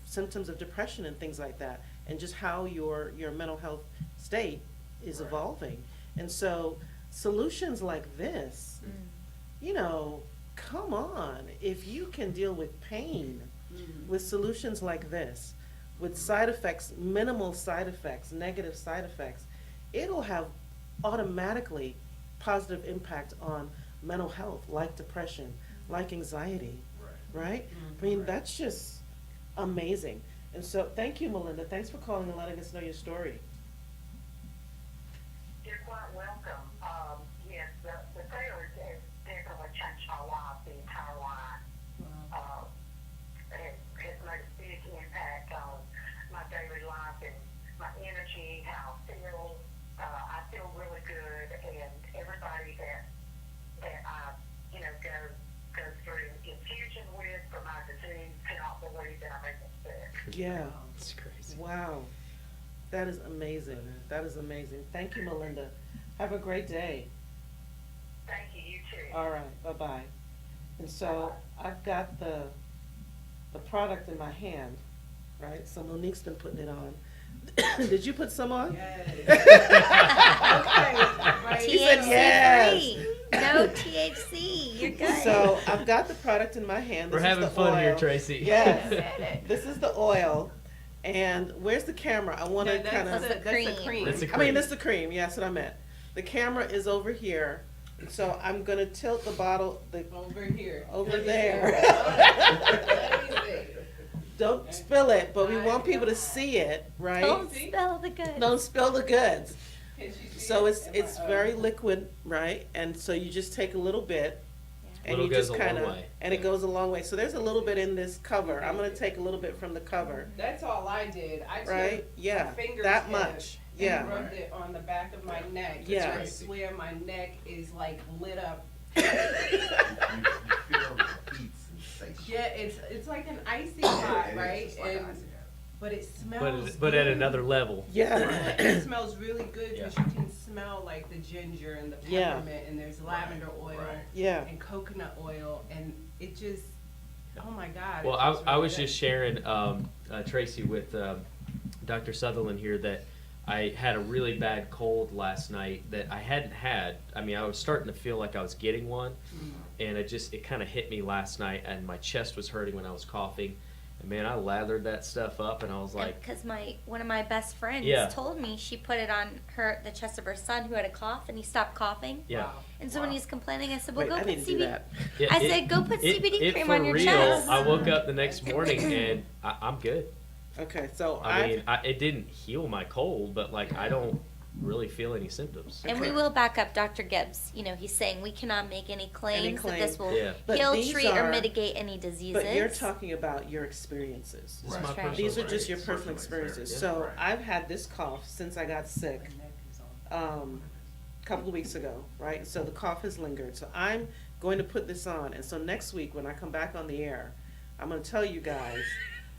symptoms of depression and things like that, and just how your mental health state is Right. evolving. And so solutions like this, come on, if you can deal with pain with solutions like this, with side effects, minimal side effects, negative side effects, it'll have automatically positive impact on mental health, like depression, like anxiety, right? I mean, that's just amazing. And so, thank you, Melinda. Thanks for calling and letting us know your story. You're quite welcome. Yes, the trailer has definitely changed my life, the entire life. Has made a big impact on my daily life and my energy, how I feel. I feel really good, and everybody that I, go through infusion with for my disease cannot believe that I'm able to do it. Yeah. It's crazy. Wow. That is amazing. That is amazing. Thank you, Melinda. Have a great day. Thank you, you too. All right. Bye-bye. And so I've got the product in my hand, right? So Monique's been putting it on. Did you put some on? Yes. Okay. She said yes. THC-free. No THC. You're good. So I've got the product in my hand. We're This is having the fun here, oil. Tracy. Yes. This is the oil. And where's the camera? I want to No, kind that's of. the cream. That's the I mean, cream. that's the cream. Yeah, that's what I meant. The camera is over here. So I'm going to tilt the bottle Over here. over Let me there. see. Let me see. Don't spill it, but we want people to see it, right? Don't spill the good. Don't spill the goods. Can she see So it? it's Am I- very liquid, right? And so you just take a little bit, and Little you goes just a long kind of, way. and it goes a long way. So there's a little bit in this cover. I'm gonna take a little bit from the cover, That's all I did. I took right? Yeah, my fingertip that much. and Yeah, rubbed it on the back of my neck. 'Cause Yeah. I swear my neck is like lit up. You feel the heat sensation. Yeah, it's like an icy hot, It is, right? it's like And ice, yeah. but it smells. But at good. another level. yeah, It smells really good because Yeah. you can smell like the ginger and the Yeah. peppermint, and there's lavender oil Right. yeah. and coconut oil, and it just, oh my God. Well, it feels I really was good. just sharing, Tracy, with Dr. Sutherland here that I had a really bad cold last night that I hadn't had. I mean, I was starting to feel like I was getting one, and it kind of hit me last night, and my chest was hurting when I was coughing. And man, I lathered that stuff up, and I was like, Because one of my best friends Yeah. told me she put it on the chest of her son who had a cough, and he stopped coughing. yeah. Wow. And so when he's complaining, I said, "Well, Wait, go I put need to do CBD." that. Yeah, I said, "Go put CBD cream on your for real, chest." I woke up the next morning and I'm good. Okay, so I mean, it didn't heal my cold, but like I don't really feel any symptoms. And we Okay. will back up Dr. Gibbs. You know, he's saying we cannot make any claims that this will Yeah. But heal, these treat, or are- mitigate any diseases. But you're talking about your experiences. This is Right. my That's right. personal These are just your experience. personal experiences. Yeah. So Right. I've had this cough since I got sick. My neck is on. A couple of weeks ago, right? So the cough has lingered. So I'm going to put this on. And so next week when I come back on the air, I'm going to tell you guys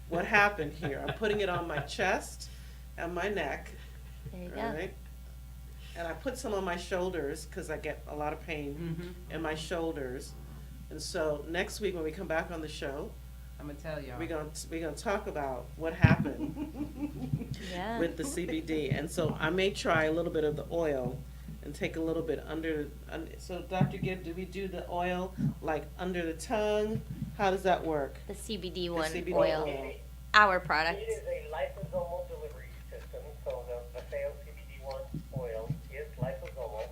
what happened here. I'm putting it on my chest and my neck, There you go. right? And I put some on my shoulders because I get a lot of pain in my shoulders. And so next week when we come back on the show, I'm gonna tell y'all. we're gonna talk about what happened Yeah. with the CBD. And so I may try a little bit of the oil and take a little bit under. So Dr. Gibb, do we do the oil like under the tongue? How does that work? The CBD The one CBD oil, oil. our product. It is a liposomal delivery system, so the Vasayo CBD1 oil is liposomal.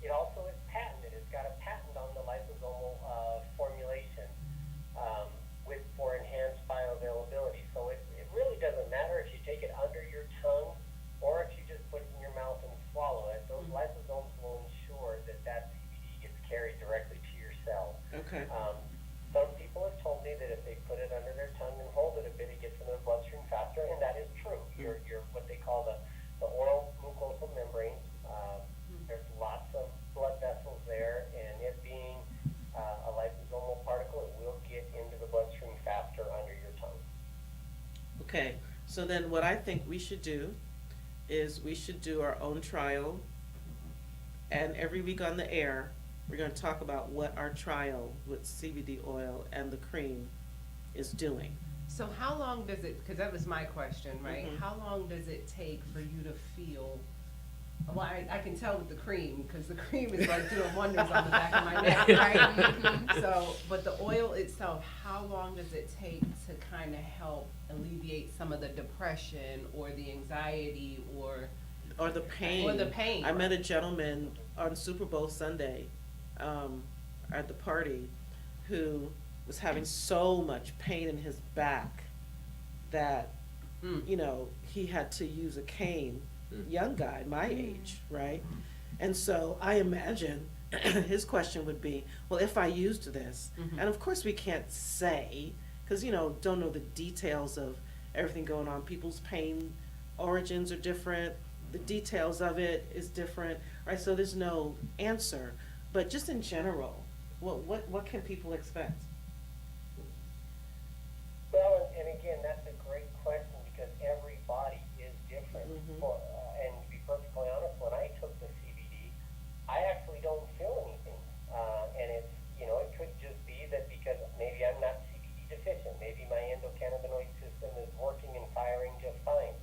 It also is patented. It's got a patent on the liposomal formulation for enhanced bioavailability. So it really doesn't matter if you take it under your tongue or if you just put it in your mouth and swallow it. Those liposomes will ensure that CBD gets carried directly to your cells. Okay. Some people have told me that if they put it under their tongue and hold it a bit, it gets in their bloodstream faster, and that is true. You're what they call the oral mucosal membrane. There's lots of blood vessels there, and it being a liposomal particle, it will get into the bloodstream faster under your tongue. Okay. So then what I think we should do is we should do our own trial, and every week on the air, we're going to talk about what our trial with CBD oil and the cream is doing. So how long does it, because that was my question, right? Mhm. How long does it take for you to feel, well, I can tell with the cream, because the cream is like doing wonders on the back of my neck, right? So, but the oil itself, how long does it take to kind of help alleviate some of the depression or the anxiety or or the pain. Or the pain, I met a right. gentleman on Super Bowl Sunday, at the party, who was having so much pain in his back that, Mm. he had to use a cane. Mm. Young guy, my age, right? And so I imagine his question would be, well, if I used this, Mhm. and of course we can't say, because, don't know the details of everything going on. People's pain origins are different, the details of it is different, right? So there's no answer. But just in general, what can people expect? Well, and again, that's a great question because every body is different. Mhm. And to be perfectly honest, when I took the CBD, I actually don't feel anything. And it's, it could just be that because maybe I'm not CBD deficient, maybe my endocannabinoid system is working and firing just fine.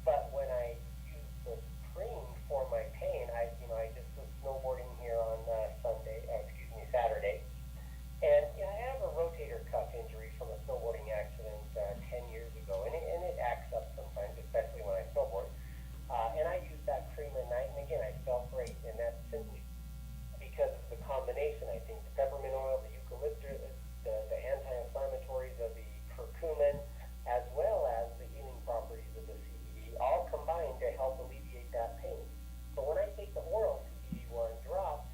But when I use the cream for my pain, I just was snowboarding here on Saturday. And I have a rotator cuff injury from a snowboarding accident 10 years ago, and it acts up sometimes, especially when I snowboard. And I used that cream at night, and again, I felt great, and that's simply because of the combination. I think the peppermint oil, the eucalyptus, the anti-inflammatories of the curcumin, as well as the healing properties of the CBD, all combined to help alleviate that pain. So when I take the oral CBD1 drops,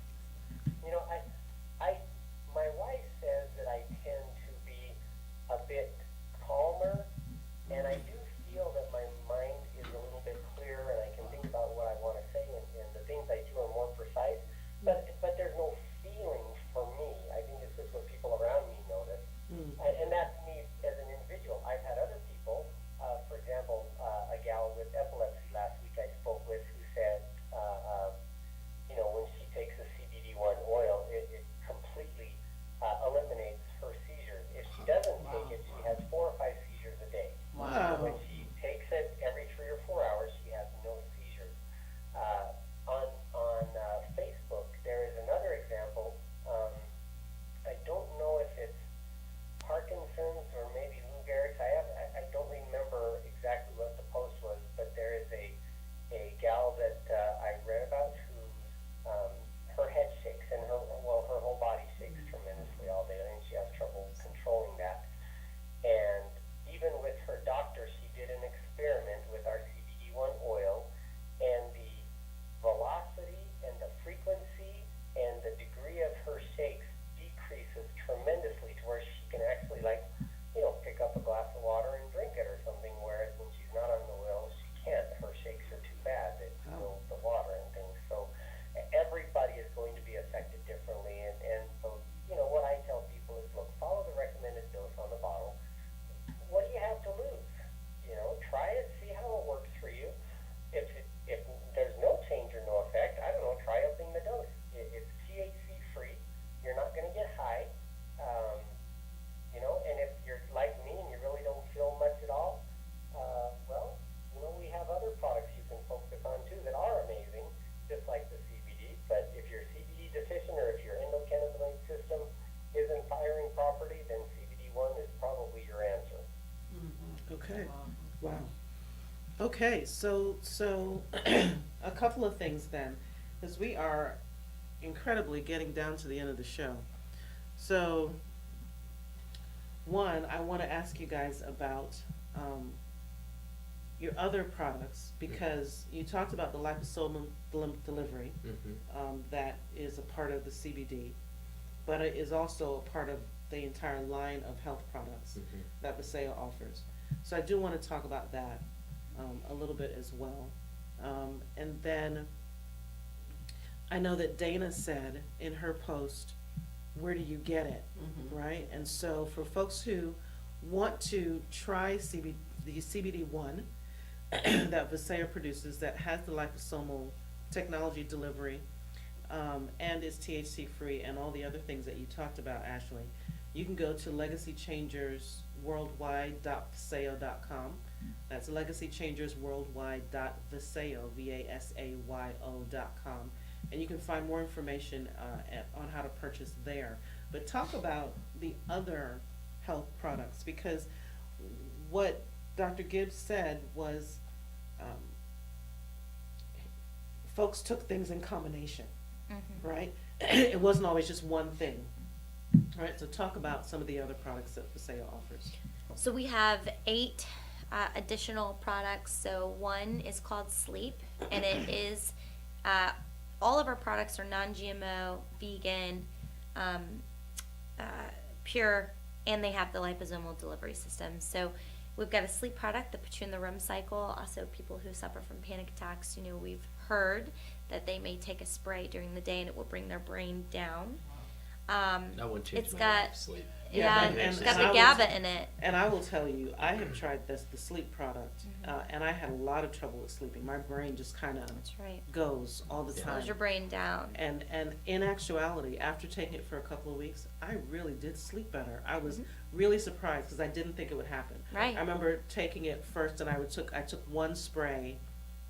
my wife says that I tend to be a bit calmer, and I do feel that my mind is a little bit clearer, and I can think about what I want to say, and the things I do are more precise. But there's no feeling for me. I think it's just what people around me notice, and that's me as an individual. I've had other people, for example, a gal with epilepsy last week I spoke with who said, when she takes the CBD1 oil, it completely eliminates her seizures. If she doesn't take it, she has 4 or 5 seizures a day. Wow. When she takes it every 3 or 4 hours, she has no seizures. On Facebook, there is another example. I don't know if it's Parkinson's or maybe Lou Gehrig's. I don't remember exactly what the post was, but there is a gal that I read about whose her head shakes and her whole body shakes tremendously all day, and she has trouble controlling that. And even with her doctor, she did an experiment with our CBD1 oil, and the velocity and the frequency and the degree of her shakes decreases tremendously to where she can actually pick up a glass of water and drink it or something, whereas when she's not on the oil, she can't. Her shakes are too bad. It spills the water and things. So everybody is going to be affected differently, and so what I tell people is, look, follow the recommended dose on the bottle. What do you have to lose? Try it, see how it works for you. If there's no change or no effect, I don't know, try upping the dose. It's THC free. You're not going to get high. And if you're like me and you really don't feel much at all, we have other products you can focus on too that are amazing, just like the CBD. But if you're CBD deficient or if your endocannabinoid system isn't firing properly, then CBD1 is probably your answer. Okay. Wow. Wow. Okay, so a couple of things then, because we are incredibly getting down to the end of the show. So, one, I want to ask you guys about your other products, because you talked about the liposomal delivery, that is a part of the CBD, but it is also a part of the entire line of health products that Vasayo offers. So I do want to talk about that a little bit as well. And then I know that Dana said in her post, where do you get it, right? And so for folks who want to try the CBD1 that Vasayo produces, that has the liposomal technology delivery, and is THC free and all the other things that you talked about, Ashley, you can go to legacychangersworldwide.vasayo.com. That's legacychangersworldwide.vasayo, VASAYO.com. And you can find more information on how to purchase there. But talk about the other health products, because what Dr. Gibbs said was folks took things in combination, Mm-hmm. right? It wasn't always just one thing. All right, so talk about some of the other products that Vasayo offers. So we have 8 additional products. So one is called Sleep, and it is all of our products are non-GMO, vegan, pure, and they have the liposomal delivery system. So we've got a sleep product that puts you in the REM cycle. Also, people who suffer from panic attacks, we've heard that they may take a spray during the day and it will bring their brain down. That one changed It's my got, life, sleep. yeah, and- it's and got the I was- GABA in it. And I will tell you, I have tried the sleep product, and I had a lot of trouble with sleeping. My brain just kind of That's right. goes all the Yeah. time. Slows your brain down. And in actuality, after taking it for a couple of weeks, I really did sleep better. I was really surprised because I didn't think it would happen. Right. I remember taking it first, and I took one spray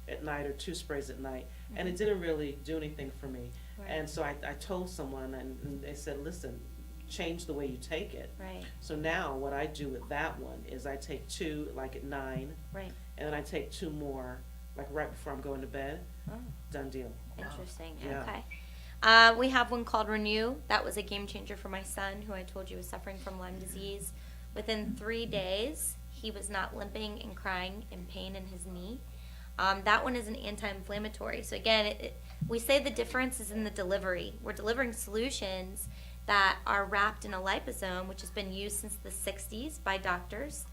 at night or 2 sprays at night, and it didn't really do anything for me. Right. And so I told someone, and they said, listen, change the way you take it. Right, So now what I do with that one is I take 2 like at 9, right. and then I take 2 more like right before I'm going to bed. Oh, Done deal. interesting. Yeah. Okay. We have one called Renew. That was a game changer for my son, who I told you was suffering from Lyme disease. Within 3 days, he was not limping and crying in pain in his knee. That one is an anti-inflammatory. So again, we say the difference is in the delivery. We're delivering solutions that are wrapped in a liposome, which has been used since the 60s by doctors,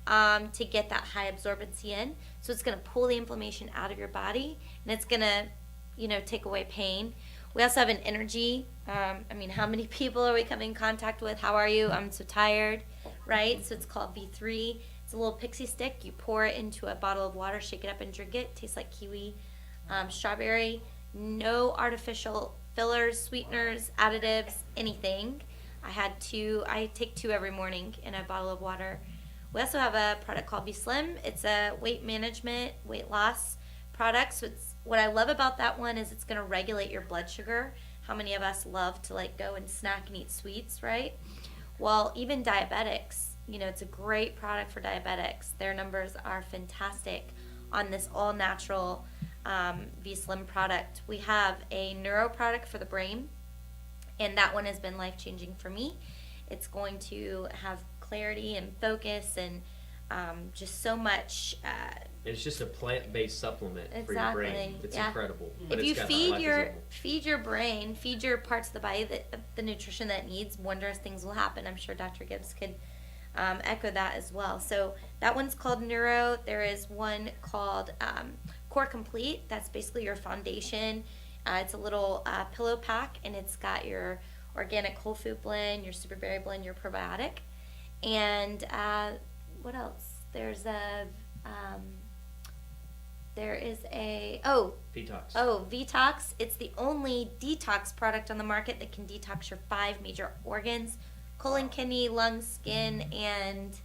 to get that high absorbency in. So it's going to pull the inflammation out of your body, and it's going to, take away pain. We also have an energy. How many people are we coming in contact with? How are you? I'm so tired, right? So it's called V3. It's a little pixie stick. You pour it into a bottle of water, shake it up, and drink it. Tastes like kiwi, strawberry. No artificial fillers, sweeteners, additives, anything. I take 2 every morning in a bottle of water. We also have a product called Be Slim. It's a weight management, weight loss product. So what I love about that one is it's going to regulate your blood sugar. How many of us love to go and snack and eat sweets, right? Well, even diabetics, it's a great product for diabetics. Their numbers are fantastic on this all-natural V-Slim product. We have a neuro product for the brain, and that one has been life-changing for me. It's going to have clarity and focus and just so much. It's just a plant-based supplement for your Exactly, brain. It's yeah. incredible. But If it's you got feed your brain, feed your parts of the body the nutrition that it needs, wondrous things will happen. I'm sure Dr. Gibbs could echo that as well. So that one's called Neuro. There is one called Core Complete. That's basically your foundation. It's a little pillow pack, and it's got your organic whole food blend, your super berry blend, your probiotic, and what else? There's Detox. Vetox. It's the only detox product on the market that can detox your 5 major organs: colon, kidney, lungs, skin, and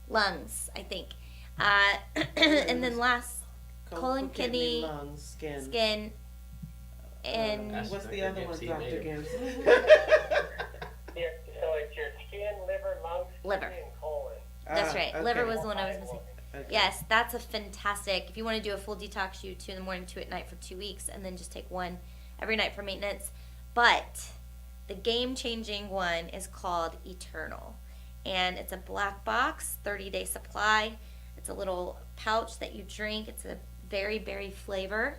lungs, I think. And then last, colon, kidney, lungs, skin, and Ask what's the Dr. other one, Gibbs, he Dr. made it. Gibbs? So it's your skin, liver, lungs, Liver. kidney, and colon. that's right. okay. Liver was the one I was missing. Okay. Yes, that's a fantastic. If you want to do a full detox, you 2 in the morning, 2 at night for 2 weeks, and then just take 1 every night for maintenance. But the game-changing one is called Eternal, and it's a black box, 30-day supply. It's a little pouch that you drink. It's a very berry flavor.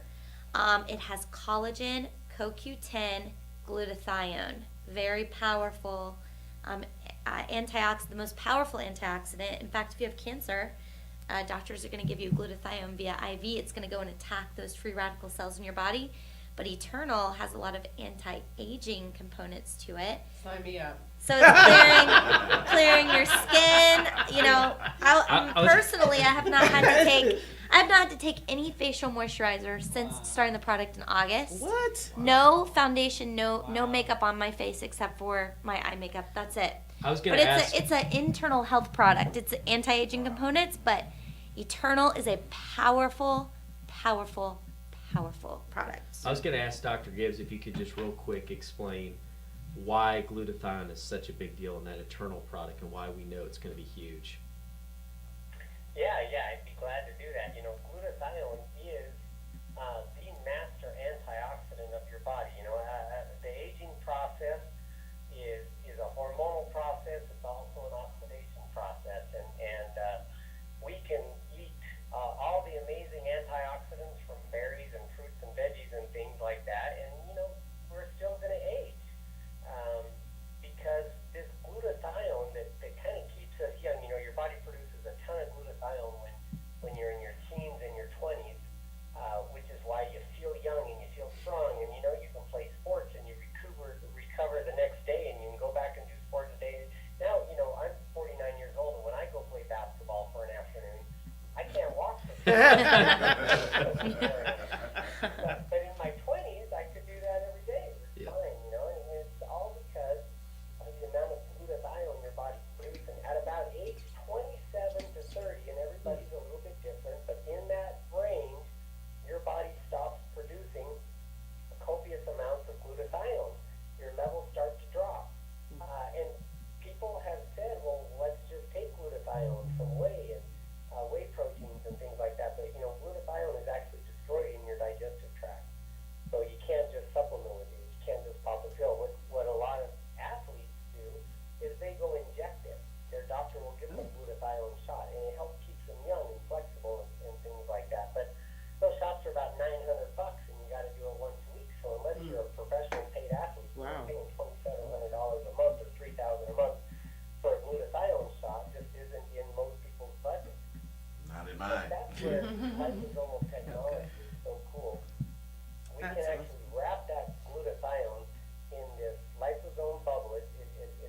It has collagen, CoQ10, glutathione, very powerful antioxidant, the most powerful antioxidant. In fact, if you have cancer, doctors are going to give you glutathione via IV. It's going to go and attack those free radical cells in your body. But Eternal has a lot of anti-aging components to it. Sign me up. So it's clearing your skin. Personally, I have not had to take any facial moisturizer since starting the product in August. What? No foundation, no makeup on my face except for my eye makeup. That's it. I was going But to ask. it's an internal health product. It's anti-aging components, but Eternal is a powerful, powerful, powerful product. I was going to ask Dr. Gibbs if you could just real quick explain why glutathione is such a big deal in that Eternal product and why we know it's going to be huge. Yeah, I'd be glad to do that. Glutathione is the master antioxidant of your body. The aging process is a hormonal process. It's also an oxidation process, and we can eat all the amazing antioxidants from berries and fruits and veggies and things like that, and we're still going to age because this glutathione that kind of keeps us young. Your body produces a ton of glutathione when you're in your teens and your 20s, which is why you feel young and you feel strong, and you can play sports and you recover the next day, and you can go back and do sports a day. Now, I'm 49 years old, and when I go play basketball for an afternoon, I can't walk for but in my 20s, I could do that every day. It was fine, and it's all because of the amount of glutathione your body's producing. At about age 27 to 30, and everybody's a little bit different, but in that range, your body stops producing copious amounts of glutathione. Your levels start to drop. And people have said, well, let's just take glutathione from whey and whey proteins and things like that. But, glutathione is actually destroyed in your digestive tract. So you can't just supplement with it. You can't just pop a pill. What a lot of athletes do is they go inject it. Their doctor will give them a glutathione shot, and it helps keep them young and flexible and things like that. But those shots are about $900, and you got to do it once a week. So unless you're a professional paid athlete, Wow. you're paying $2,700 a month or $3,000 a month for a glutathione shot just isn't in most people's budget. Not in But mine. that's where liposomal technology is so cool. We That's can awesome. actually wrap that glutathione in this liposome bubble. It's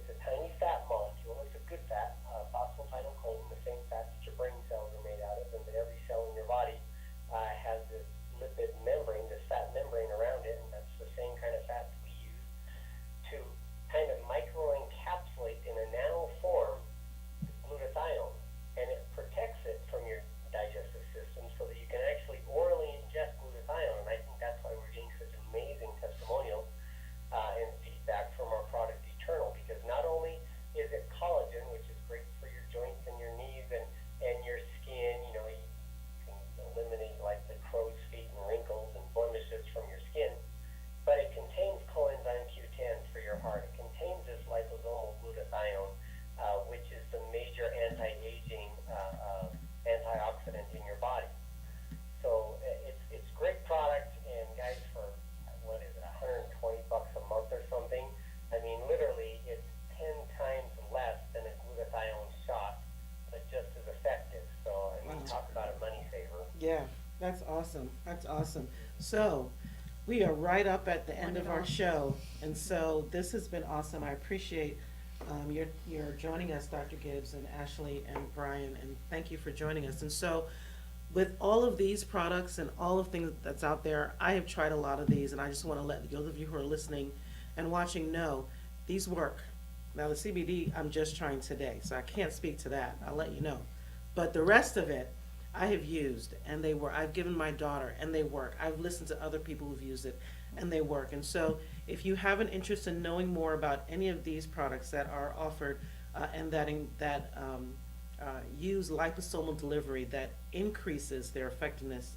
a tiny fat molecule. It's a good fat, phosphatidylcholine, the same fat that your brain cells are made out of, and that every cell in your body has this lipid membrane, this fat membrane around it, and that's the same kind of fat that we use to kind of microencapsulate in a nano form glutathione, and it protects it from your digestive system so that you can actually orally ingest glutathione. And I think that's why we're getting such amazing testimonials and feedback from our product Eternal, because not only is it collagen, which is great for your joints and your knees and your skin, you can eliminate like the crow's feet and wrinkles and blemishes from your skin, but it contains coenzyme Q10 for your heart. It contains this liposomal glutathione, which is the major anti-aging antioxidant in your body. So it's great product, and guys, for what is it, $120 a month or something? I mean, literally, it's 10 times less than a glutathione shot, but just as effective. So, talk about a money saver. Yeah, that's awesome. That's awesome. So, we are right up at the end of our show, and so this has been awesome. I appreciate your joining us, Dr. Gibbs and Ashley and Brian, and thank you for joining us. And so, with all of these products and all of things that's out there, I have tried a lot of these, and I just want to let those of you who are listening and watching know these work. Now, the CBD, I'm just trying today, so I can't speak to that. I'll let you know. But the rest of it, I have used, and they work. I've given my daughter, and they work. I've listened to other people who've used it, and they work. And so, if you have an interest in knowing more about any of these products that are offered and that use liposomal delivery that increases their effectiveness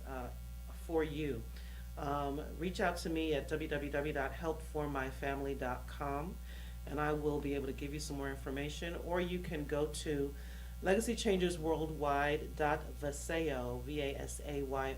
for you, reach out to me at www.helpformyfamily.com, and I will be able to give you some more information. Or you can go to legacychangersworldwide.vasayo,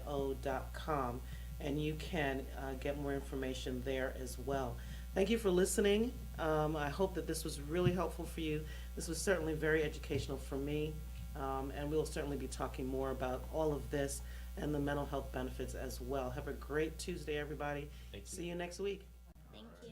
VASAYO.com, and you can get more information there as well. Thank you for listening. I hope that this was really helpful for you. This was certainly very educational for me, and we'll certainly be talking more about all of this and the mental health benefits as well. Have a great Tuesday, everybody. Thank you. See you next week. Thank you.